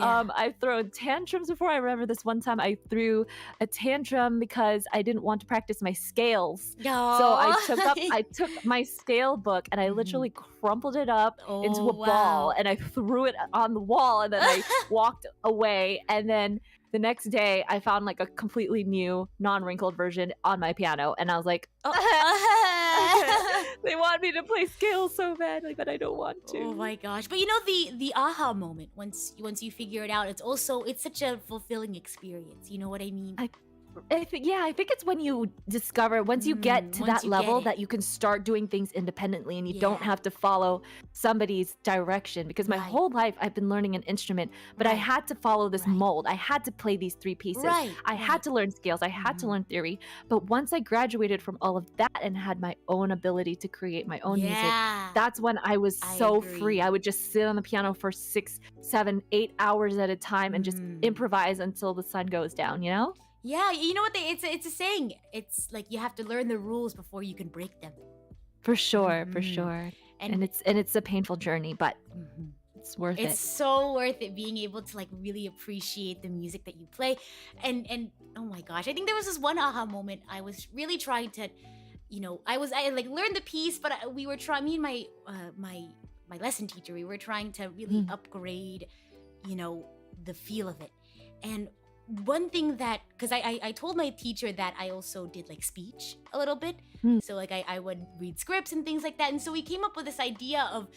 I've thrown tantrums before. I remember this one time I threw a tantrum because I didn't want to practice my scales. So I took my scale book and I literally crumpled it up into a ball, and I threw it on the wall, and then I walked away, and then the next day I found like a completely new non-wrinkled version on my piano, and I was like, they want me to play scales so badly, but I don't want to. Oh my gosh. But the aha moment, once you figure it out, it's such a fulfilling experience. You know what I mean? I think it's when you discover, once you get to that level, that you can start doing things independently, and you don't have to follow somebody's direction. Because my whole life I've been learning an instrument, but I had to follow this mold. I had to play these three pieces. I had to learn scales. I had to learn theory. But once I graduated from all of that and had my own ability to create my own music, that's when I was so free. I would just sit on the piano for 6, 7, 8 hours at a time and just improvise until the sun goes down, Yeah, you know what? It's a saying. It's like you have to learn the rules before you can break them. For sure. And it's a painful journey, but it's worth it. It's so worth it, being able to like really appreciate the music that you play. And oh my gosh, I think there was this one aha moment. I was really trying to, I like learned the piece, but we were trying. Me and my lesson teacher, we were trying to really upgrade, the feel of it. And one thing that, because I told my teacher that I also did like speech a little bit, so like I would read scripts and things like that, and so we came up with this idea of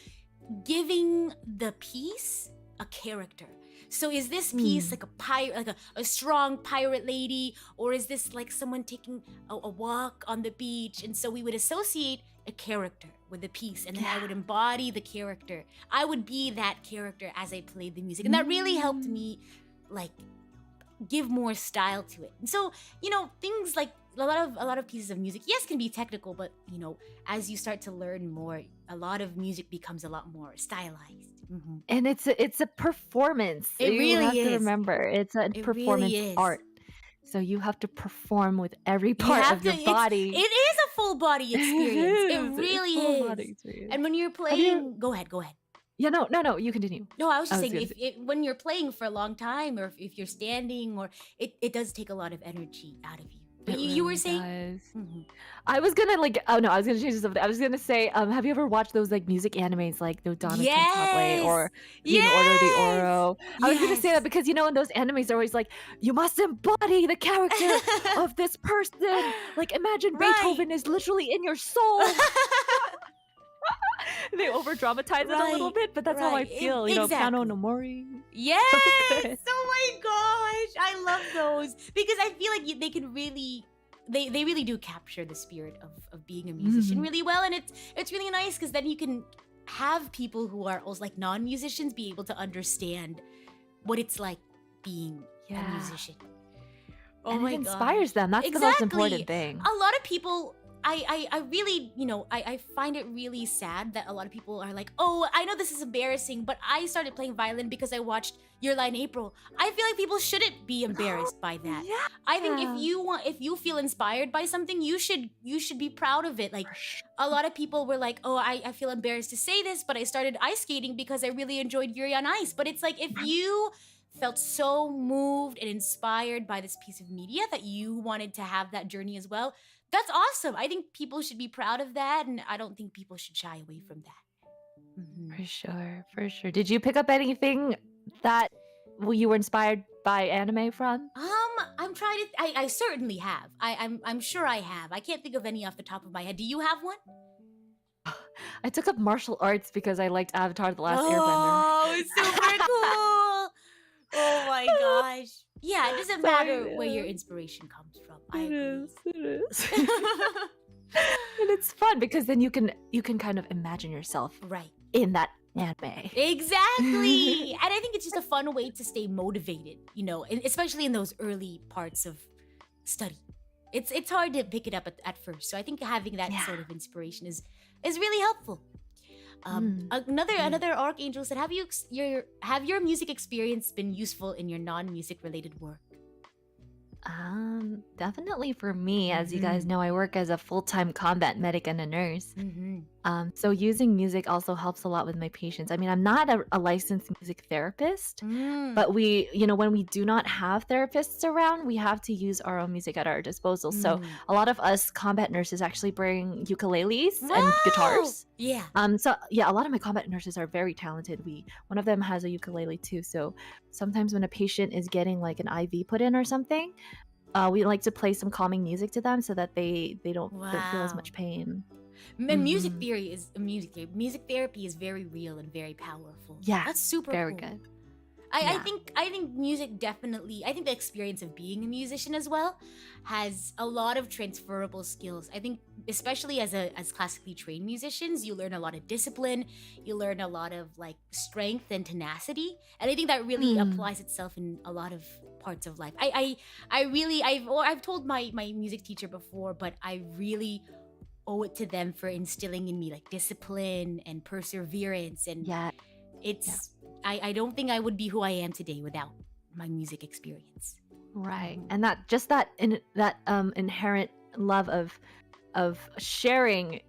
giving the piece a character. So is this piece like a pirate, like a strong pirate lady, or is this like someone taking a walk on the beach? And so we would associate a character with the piece, and then I would embody the character. I would be that character as I played the music, and that really helped me like give more style to it. And so, things like a lot of pieces of music, yes, can be technical, but as you start to learn more, a lot of music becomes a lot more stylized. And it's a performance. It really have is. To remember, it's a performance really is. art. So you have to perform with every part of your body. It is a full body experience. It really is. Full body experience. And when you're playing, go ahead. Yeah, no, you continue. No, I was just saying, when you're playing for a long time, or if you're standing, or it does take a lot of energy out of you. But you were saying? I was gonna I was gonna change something. I was gonna say, have you ever watched those like music animes like the Donna Cantabile or In Order the Oro? I was gonna say that because in those animes they're always like, you must embody the character of this person. Like imagine Beethoven is literally in your soul. They over dramatize it a little bit, but that's how I feel. Piano no Mori. Yes. Oh my gosh, I love those because I feel like they can really they really do capture the spirit of being a musician really well, and it's really nice because then you can have people who are also like non-musicians be able to understand what it's like being a musician. Oh and my it gosh. inspires them. That's the most important thing. A lot of people, I really, I find it really sad that a lot of people are like, oh, I know this is embarrassing, but I started playing violin because I watched Your Lie in April. I feel like people shouldn't be embarrassed by that. Yeah. I think if you feel inspired by something, you should be proud of it. Like a lot of people were like, oh, I feel embarrassed to say this, but I started ice skating because I really enjoyed Yuri on Ice. But it's like if you felt so moved and inspired by this piece of media that you wanted to have that journey as well, that's awesome. I think people should be proud of that, and I don't think people should shy away from that. For sure. Did you pick up anything that you were inspired by anime from? I'm trying to. I certainly have. I'm sure I have. I can't think of any off the top of my head. Do you have one? I took up martial arts because I liked Avatar: The Last Airbender. Oh, it's super cool. Oh my gosh. Yeah, it doesn't matter where your inspiration comes from. I agree. It is. And it's fun because then you can kind of imagine yourself in that anime. Exactly. And I think it's just a fun way to stay motivated, especially in those early parts of study. It's hard to pick it up at first. So I think having that sort of inspiration is really helpful. Another Archangel said, have your music experience been useful in your non-music related work? Definitely for me. As you guys know, I work as a full-time combat medic and a nurse. So using music also helps a lot with my patients. I mean, I'm not a licensed music therapist, but we, when we do not have therapists around, we have to use our own music at our disposal. So a lot of us combat nurses actually bring ukuleles and guitars. Yeah. So yeah, a lot of my combat nurses are very talented. One of them has a ukulele too. So sometimes when a patient is getting like an IV put in or something, we like to play some calming music to them so that they don't feel as much pain. Music Music therapy is very real and very powerful. Yeah, that's super very cool. good. I think music definitely. I think the experience of being a musician as well has a lot of transferable skills. I think especially as classically trained musicians, you learn a lot of discipline, you learn a lot of like strength and tenacity, and I think that really applies itself in a lot of parts of life. I've told my music teacher before, but I really owe it to them for instilling in me like discipline and perseverance, and I don't think I would be who I am today without my music experience. Right. And that inherent love of sharing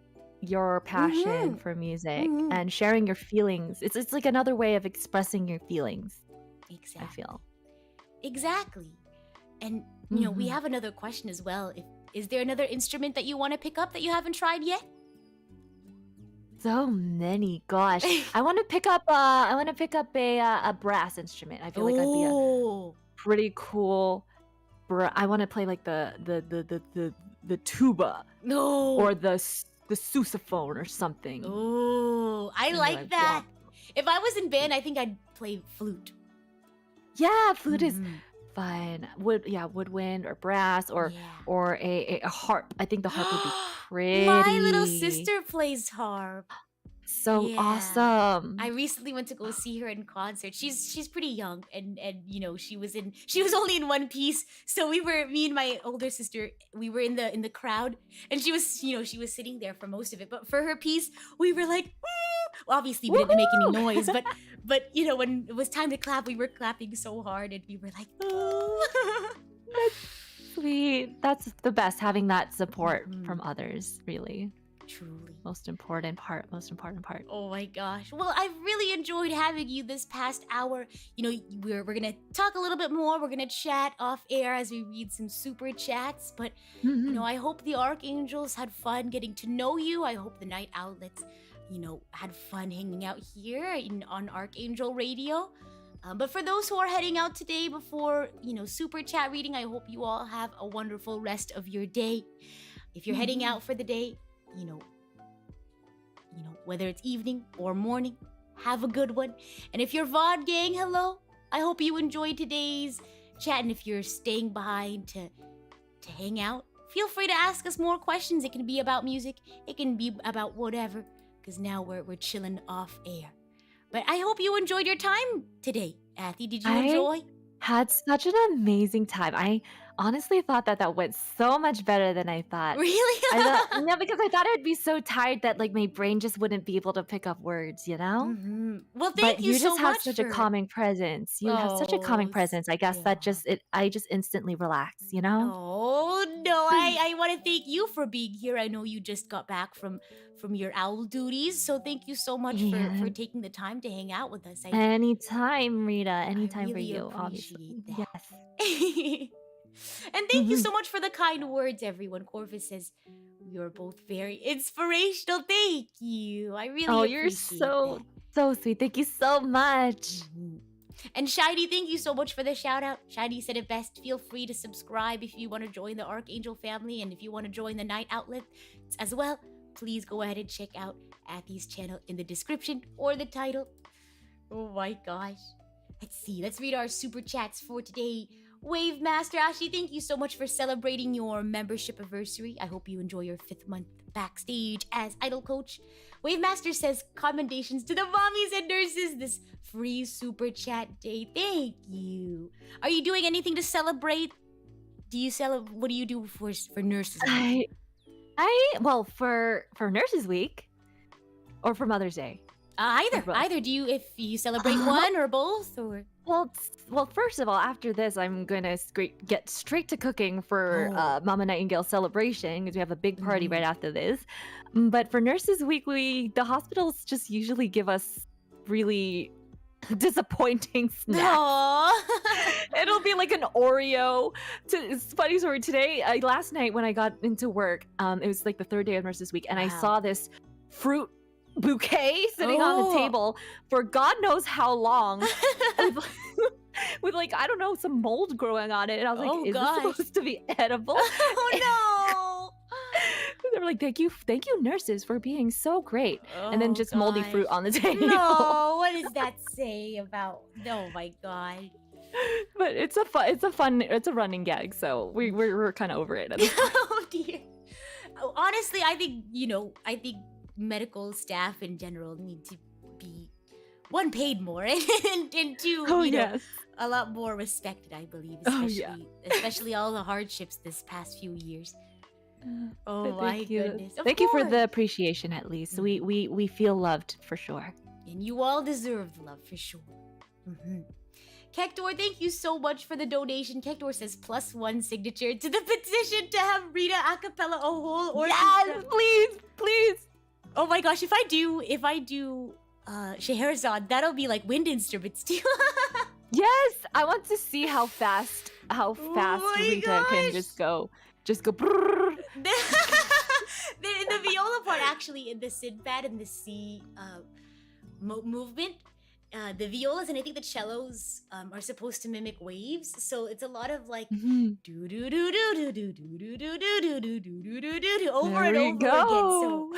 your passion for music and sharing your feelings. It's like another way of expressing your feelings. Exactly. I feel. Exactly. And we have another question as well. Is there another instrument that you want to pick up that you haven't tried yet? So many, gosh. I want to pick up a brass instrument. I feel like I'd be a pretty cool. I want to play like the tuba, or the sousaphone or something. Oh, I like that. If I was in band, I think I'd play flute. Yeah, flute is fun. Woodwind or brass or a harp. I think the harp would be pretty. My little sister plays harp. So awesome. I recently went to go see her in concert. She's pretty young, and she was only in one piece. So me and my older sister, we were in the crowd, and she was sitting there for most of it. But for her piece, we were like, well, obviously we didn't make any noise, but when it was time to clap, we were clapping so hard, and we were like, that's sweet. That's the best, having that support from others, really. Truly. Most important part. Oh my gosh. Well, I've really enjoyed having you this past hour. We're gonna talk a little bit more. We're gonna chat off air as we read some super chats. But I hope the Archangels had fun getting to know you. I hope the Night Owlets, had fun hanging out here on RKangel Radio. But for those who are heading out today before, super chat reading, I hope you all have a wonderful rest of your day. If you're heading out for the day, whether it's evening or morning, have a good one. And if you're VOD gang, hello. I hope you enjoyed today's chat. And if you're staying behind to hang out feel free to ask us more questions. It can be about music. It can be about whatever. Because now we're chilling off air. But I hope you enjoyed your time today. Athie, did you I enjoy? had such an amazing time. I honestly thought that went so much better than I thought. Really? No, because I thought I'd be so tired that like my brain just wouldn't be able to pick up words, you know? Well, But thank you you so just have much such a for. calming presence. You have such a calming presence. I guess that yeah. I just instantly relax, you know? Oh no, I want to thank you for being here. I know you just got back from your owl duties, so thank you so much for Yeah. taking the time to hang out with us. Anytime, Rita. I Anytime for really you, appreciate obviously. that. Yes. And thank you so much for the kind words, everyone. Corvus says you're both very inspirational. Thank you. I really Oh, appreciate you're so sweet. Thank you so much. that. And Shiny, thank you so much for the shout out. Shiny said it best. Feel free to subscribe if you want to join the RKangel family, and if you want to join the Night Outlet as well, please go ahead and check out Athie's channel in the description or the title. Oh my gosh. Let's see. Let's read our super chats for today. Wave Master Ashi, thank you so much for celebrating your membership anniversary. I hope you enjoy your 5th month backstage as idol coach. Wave Master says commendations to the mommies and nurses this free super chat day. Thank you. Are you doing anything to celebrate? What do you do for nurses? Well, for Nurses Week or for Mother's Day? Either. Do you, if you celebrate one or both, or? Well, first of all, after this, I'm gonna get straight to cooking for Mama Nightingale celebration because we have a big party right after this. But for Nurses Week, the hospitals just usually give us really disappointing snacks. It'll be like an Oreo. It's funny story. Today, last night when I got into work, it was like the 3rd day of Nurses Week, and I saw this fruit bouquet sitting on the table for God knows how long with like, I don't know, some mold growing on it, and I was like, is this supposed to be edible? Oh no. They were like, thank you nurses for being so great. And then just moldy fruit on the table. No, what does that say about? Oh my god. But it's a running gag, so we're kind of over it at this point. Oh dear. Honestly, I think medical staff in general need to be, one, paid more, and two, a lot more respected, I believe, especially all the hardships this past few years. Oh my goodness. Thank you for the appreciation, at least. We feel loved for sure. And you all deserve the love for sure. Kektor, thank you so much for the donation. Kektor says +1 signature to the petition to have Rita a cappella a whole orchestra. Yes, please. Oh my gosh, if I do Scheherazade, that'll be like wind instruments too. Yes, I want to see how fast Rita can just go brrrr. The viola part, actually, in the Sinbad and the sea movement, the violas and I think the cellos are supposed to mimic waves, so it's a lot of like do do do do do do do do do do do do do do over and over again. So,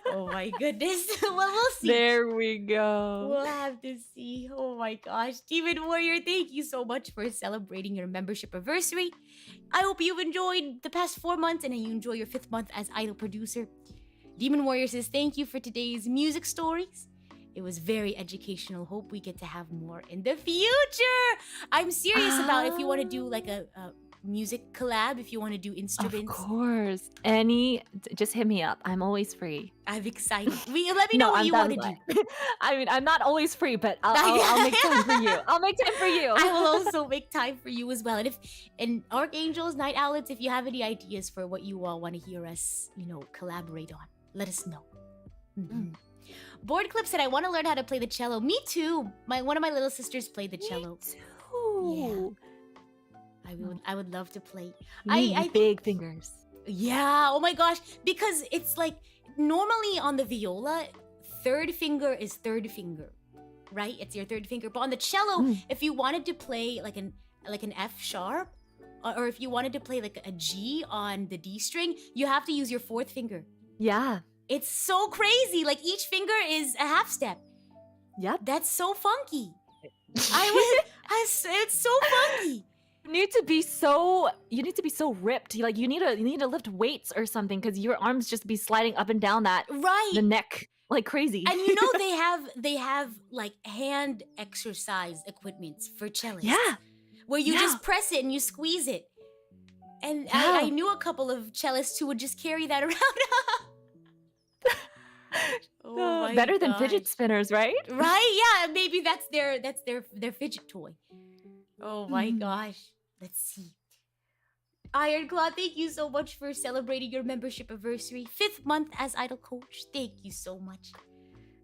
oh my goodness. Well, we'll see. There we go. We'll have to see. Oh my gosh. Demon Warrior, thank you so much for celebrating your membership anniversary. I hope you've enjoyed the past 4 months and you enjoy your 5th month as idol producer. Demon Warrior says thank you for today's music stories. It was very educational. Hope we get to have more in the future. I'm serious about if you want to do like a music collab, if you want to do instruments. Of course. Just hit me up. I'm always free. I'm excited. Let me know what you want to do. I mean, I'm not always free, but I'll make time for you. I'll make time for you. I will also make time for you as well. And Archangels, Night Owlets, if you have any ideas for what you all want to hear us, collaborate on, let us know. Board Clip said, I want to learn how to play the cello. Me too. One of my little sisters played the cello. Me too. Yeah. I would love to play. I big fingers. Yeah. Oh my gosh. Because it's like normally on the viola, 3rd finger is 3rd finger, right? It's your 3rd finger. But on the cello, if you wanted to play like an F sharp, or if you wanted to play like a G on the D string, you have to use your 4th finger. Yeah. It's so crazy. Like each finger is a half step. Yep. That's so funky. It's so funky. need to be so ripped. Like you need to lift weights or something because your arms just be sliding up and down the neck like crazy. And they have like hand exercise equipments for cellists. Yeah. Where you just press it and you squeeze it. And I knew a couple of cellists who would just carry that around. Oh my Better than gosh. fidget spinners, right? Right? Yeah, maybe that's their fidget toy. Oh my gosh. Let's see. Ironclaw, thank you so much for celebrating your membership anniversary. 5th month as Idol Coach. Thank you so much.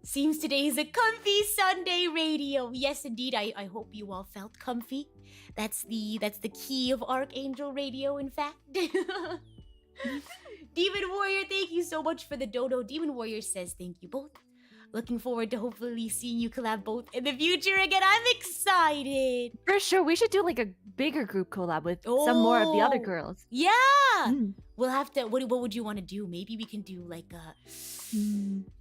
Seems today is a comfy Sunday radio. Yes, indeed. I hope you all felt comfy. That's the key of RKangel Radio, in fact. Demon Warrior, thank you so much for the dodo. Demon Warrior says thank you both. Looking forward to hopefully seeing you collab both in the future again. I'm excited. For sure, we should do like a bigger group collab with some more of the other girls. Yeah. Mm. We'll have to. What would you want to do? Maybe we can do like a.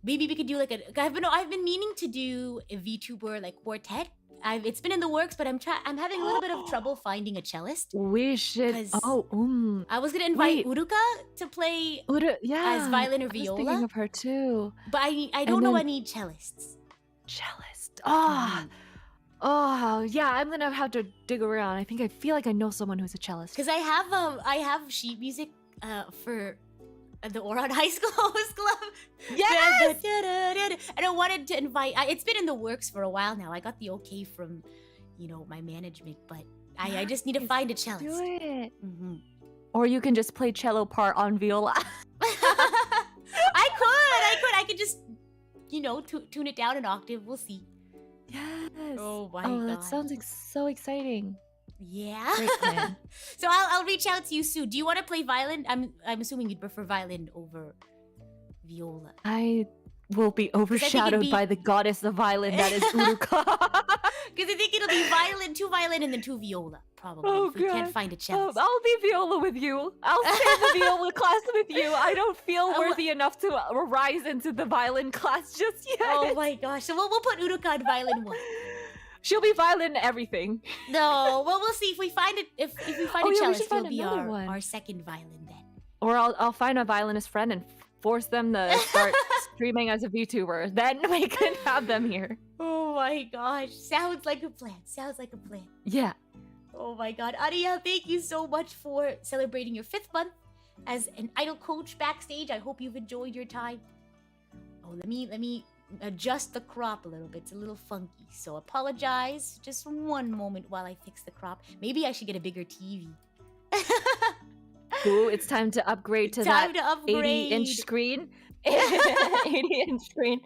Maybe we could do like a. I've been meaning to do a VTuber like quartet. It's been in the works, but I'm having a little bit of trouble finding a cellist. We should. I was gonna invite Uruka to play as violin or viola. I was thinking of her too. But I don't know. I need cellists. Cellist. Yeah. I'm gonna have to dig around. I feel like I know someone who's a cellist. Because I have sheet music for the Oran High School Host Club. Yes! And I wanted to invite. It's been in the works for a while now. I got the okay from, my management, but I just need to find a cellist. Do it. Mm-hmm. Or you can just play cello part on viola. I could just, tune it down an octave. We'll see. Yes. Oh my god. That sounds so exciting. Yeah. Great plan. So I'll reach out to you soon. Do you want to play violin? I'm assuming you'd prefer violin over viola. I will be overshadowed by the goddess of violin that is Uruka. Because I think it'll be 2 violin and then 2 viola, probably. If we can't find a cellist. I'll be viola with you. I'll stay in the viola class with you. I don't feel worthy enough to rise into the violin class just yet. Oh my gosh. So we'll put Uruka in violin 1. She'll be violin everything. No, well, we'll see if we find it. If we find a cellist, he'll be one. our second violin then. Or I'll find a violinist friend and force them to start streaming as a VTuber. Then we can have them here. Oh my gosh, sounds like a plan. Yeah. Oh my god, Aria, thank you so much for celebrating your 5th month as an idol coach backstage. I hope you've enjoyed your time. Oh, let me adjust the crop a little bit. It's a little funky, so apologize. Just one moment while I fix the crop. Maybe I should get a bigger TV. Ooh, it's time to upgrade to that 80-inch screen. 80-inch screen.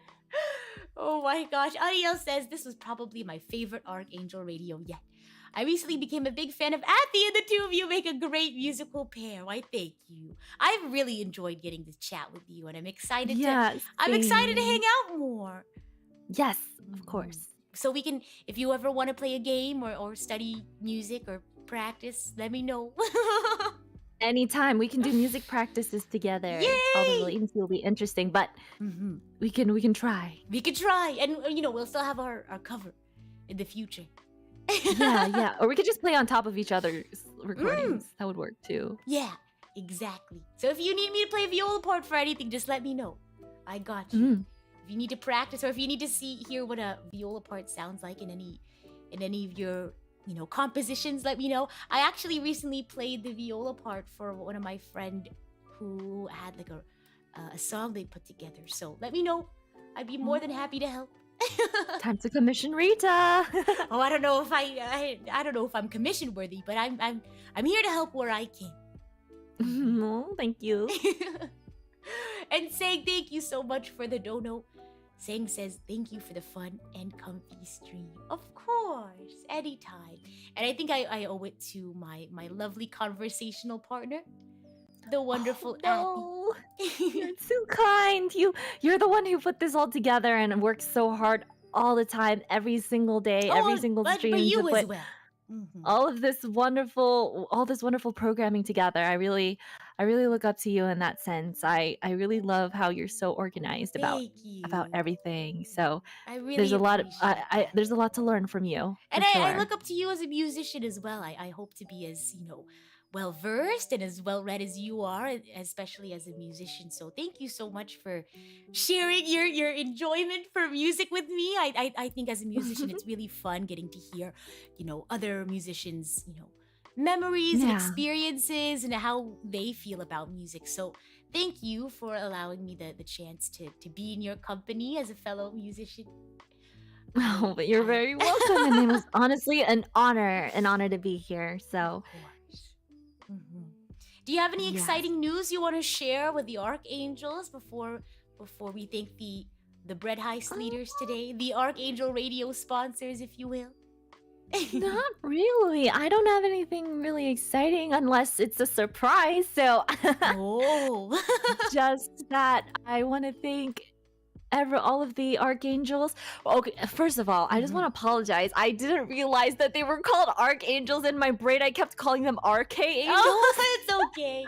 Oh my gosh. Ariel says this was probably my favorite RKangel Radio yet. I recently became a big fan of Athena, and the two of you make a great musical pair. Why, thank you. I've really enjoyed getting to chat with you, and I'm excited to hang out more. Yes, of course. So we can, if you ever want to play a game or study music or practice, let me know. Anytime. We can do music practices together. Yay! Although the latency will be interesting, but we can try. We can try, and we'll still have our cover in the future. Yeah. Or we could just play on top of each other's recordings. That would work too. Yeah, exactly. So if you need me to play a viola part for anything, just let me know. I got you. If you need to practice, or if you need to hear what a viola part sounds like in any of your compositions, let me know. I actually recently played the viola part for one of my friend who had like a song they put together. So let me know. I'd be more than happy to help. Time to commission Rita. Oh, I don't know if I don't know if I'm commission worthy, but I'm here to help where I can. No, thank you. And Sang, thank you so much for the dono. Sang says thank you for the fun and comfy stream. Of course, anytime. And I think I owe it to my lovely conversational partner, the wonderful Athie. You're so kind. You're the one who put this all together and works so hard all the time, every single day, every single stream. But you to as put well. Mhm. all this wonderful programming together. I really look up to you in that sense. I really love how you're so organized Thank about you. everything. So I really appreciate that. there's a lot to learn from you for And I sure. look up to you as a musician as well. I hope to be as, well versed and as well read as you are, especially as a musician. So thank you so much for sharing your enjoyment for music with me. I think as a musician, it's really fun getting to hear, other musicians, memories and Yeah. experiences and how they feel about music. So thank you for allowing me the chance to be in your company as a fellow musician. Oh, but you're I very welcome, and it was honestly an honor to be here. Of So, course. Mhm. Do you have any yes. exciting news you want to share with the Archangels before we thank the Bread Heist leaders today, the Archangel Radio sponsors, if you will? Not really. I don't have anything really exciting unless it's a surprise. So, Oh. just that I want to thank all of the archangels. Okay, first of all, I just Mhm. want to apologize. I didn't realize that they were called archangels in my brain. I kept calling them RKangels. Oh, it's okay.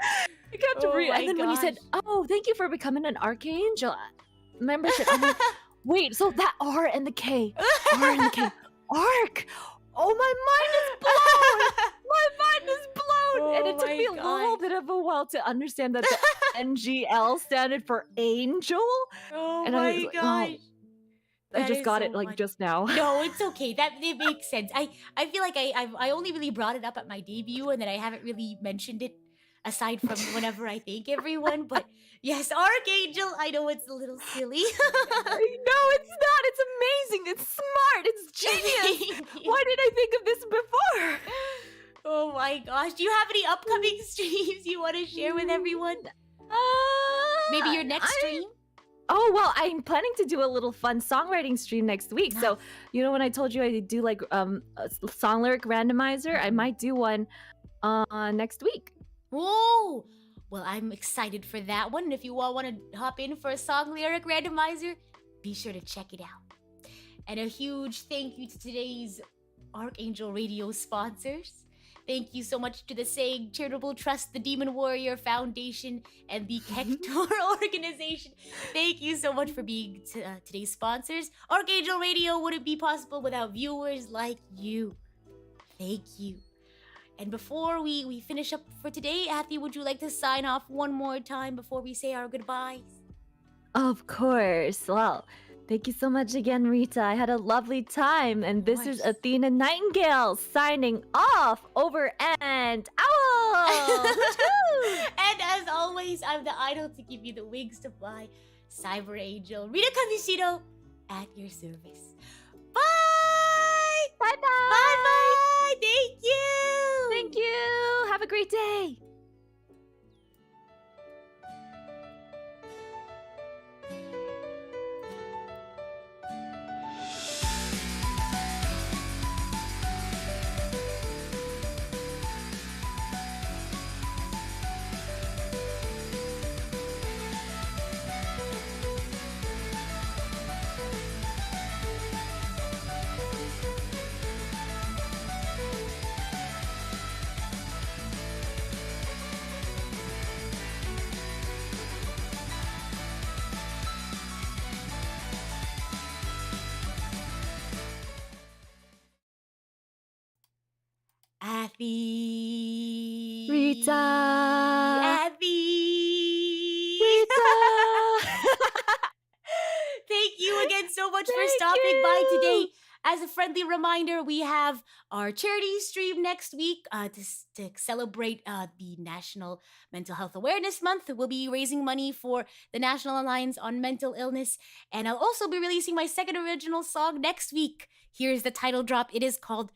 I kept Oh and my then when you gosh. said, "Oh, thank you for becoming an archangel membership," I'm like, "Wait, so that R and the K, R and the K, arc." Oh, my mind is blown. My mind is blown. And Oh it took my me a little gosh. bit of a while to understand that the NGL standed for angel. Oh And I was my like, gosh. "Oh, I That just is got it so like funny. just now." No, it's okay. That it makes sense. I feel like I only really brought it up at my debut, and then I haven't really mentioned it aside from whenever I thank everyone. But yes, Archangel. I know it's a little silly. I know it's not. It's amazing. It's smart. It's genius. Thank you. Why did I think of this before? Oh my gosh! Do you have any upcoming streams you want to share with everyone? Maybe your next stream. Oh, well, I'm planning to do a little fun songwriting stream next week. So, Nice. when I told you I do like song lyric randomizer, I might do one next week. Whoa! Well, I'm excited for that one. And if you all want to hop in for a song lyric randomizer, be sure to check it out. And a huge thank you to today's Archangel Radio sponsors. Thank you so much to the Saying Charitable Trust, the Demon Warrior Foundation, and the Hector organization. Thank you so much for being today's sponsors. Archangel Radio wouldn't be possible without viewers like you. Thank you. And before we finish up for today, Athy, would you like to sign off one more time before we say our goodbyes? Of course. Well, thank you so much again, Rita. I had a lovely time. And this is course. Athena Nightingale signing off over and out. And as always, I'm the idol to give you the wings to fly. Cyber Angel Rita Kamishiro at your service. Bye! Bye bye. Bye-bye! Thank you! Thank you. Have a great day. Athy. Rita. Athy. Rita. Thank you again so much for Thank stopping by today. you. As a friendly reminder, we have our charity stream next week to celebrate the National Mental Health Awareness Month. We'll be raising money for the National Alliance on Mental Illness. And I'll also be releasing my second original song next week. Here's the title drop. It is called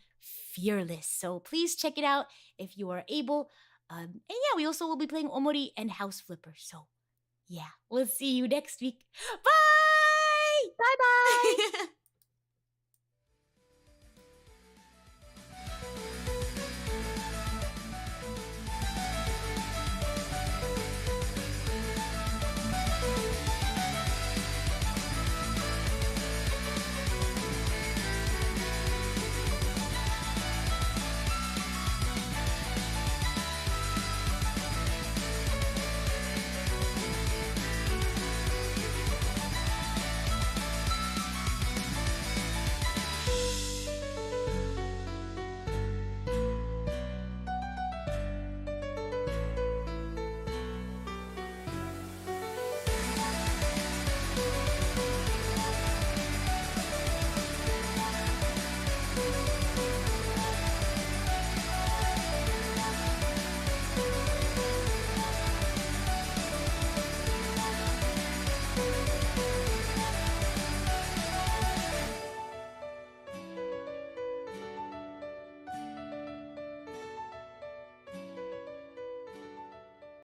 Fearless. So please check it out if you are able. And yeah, we also will be playing Omori and House Flipper. So yeah, we'll see you next week. Bye! Bye bye.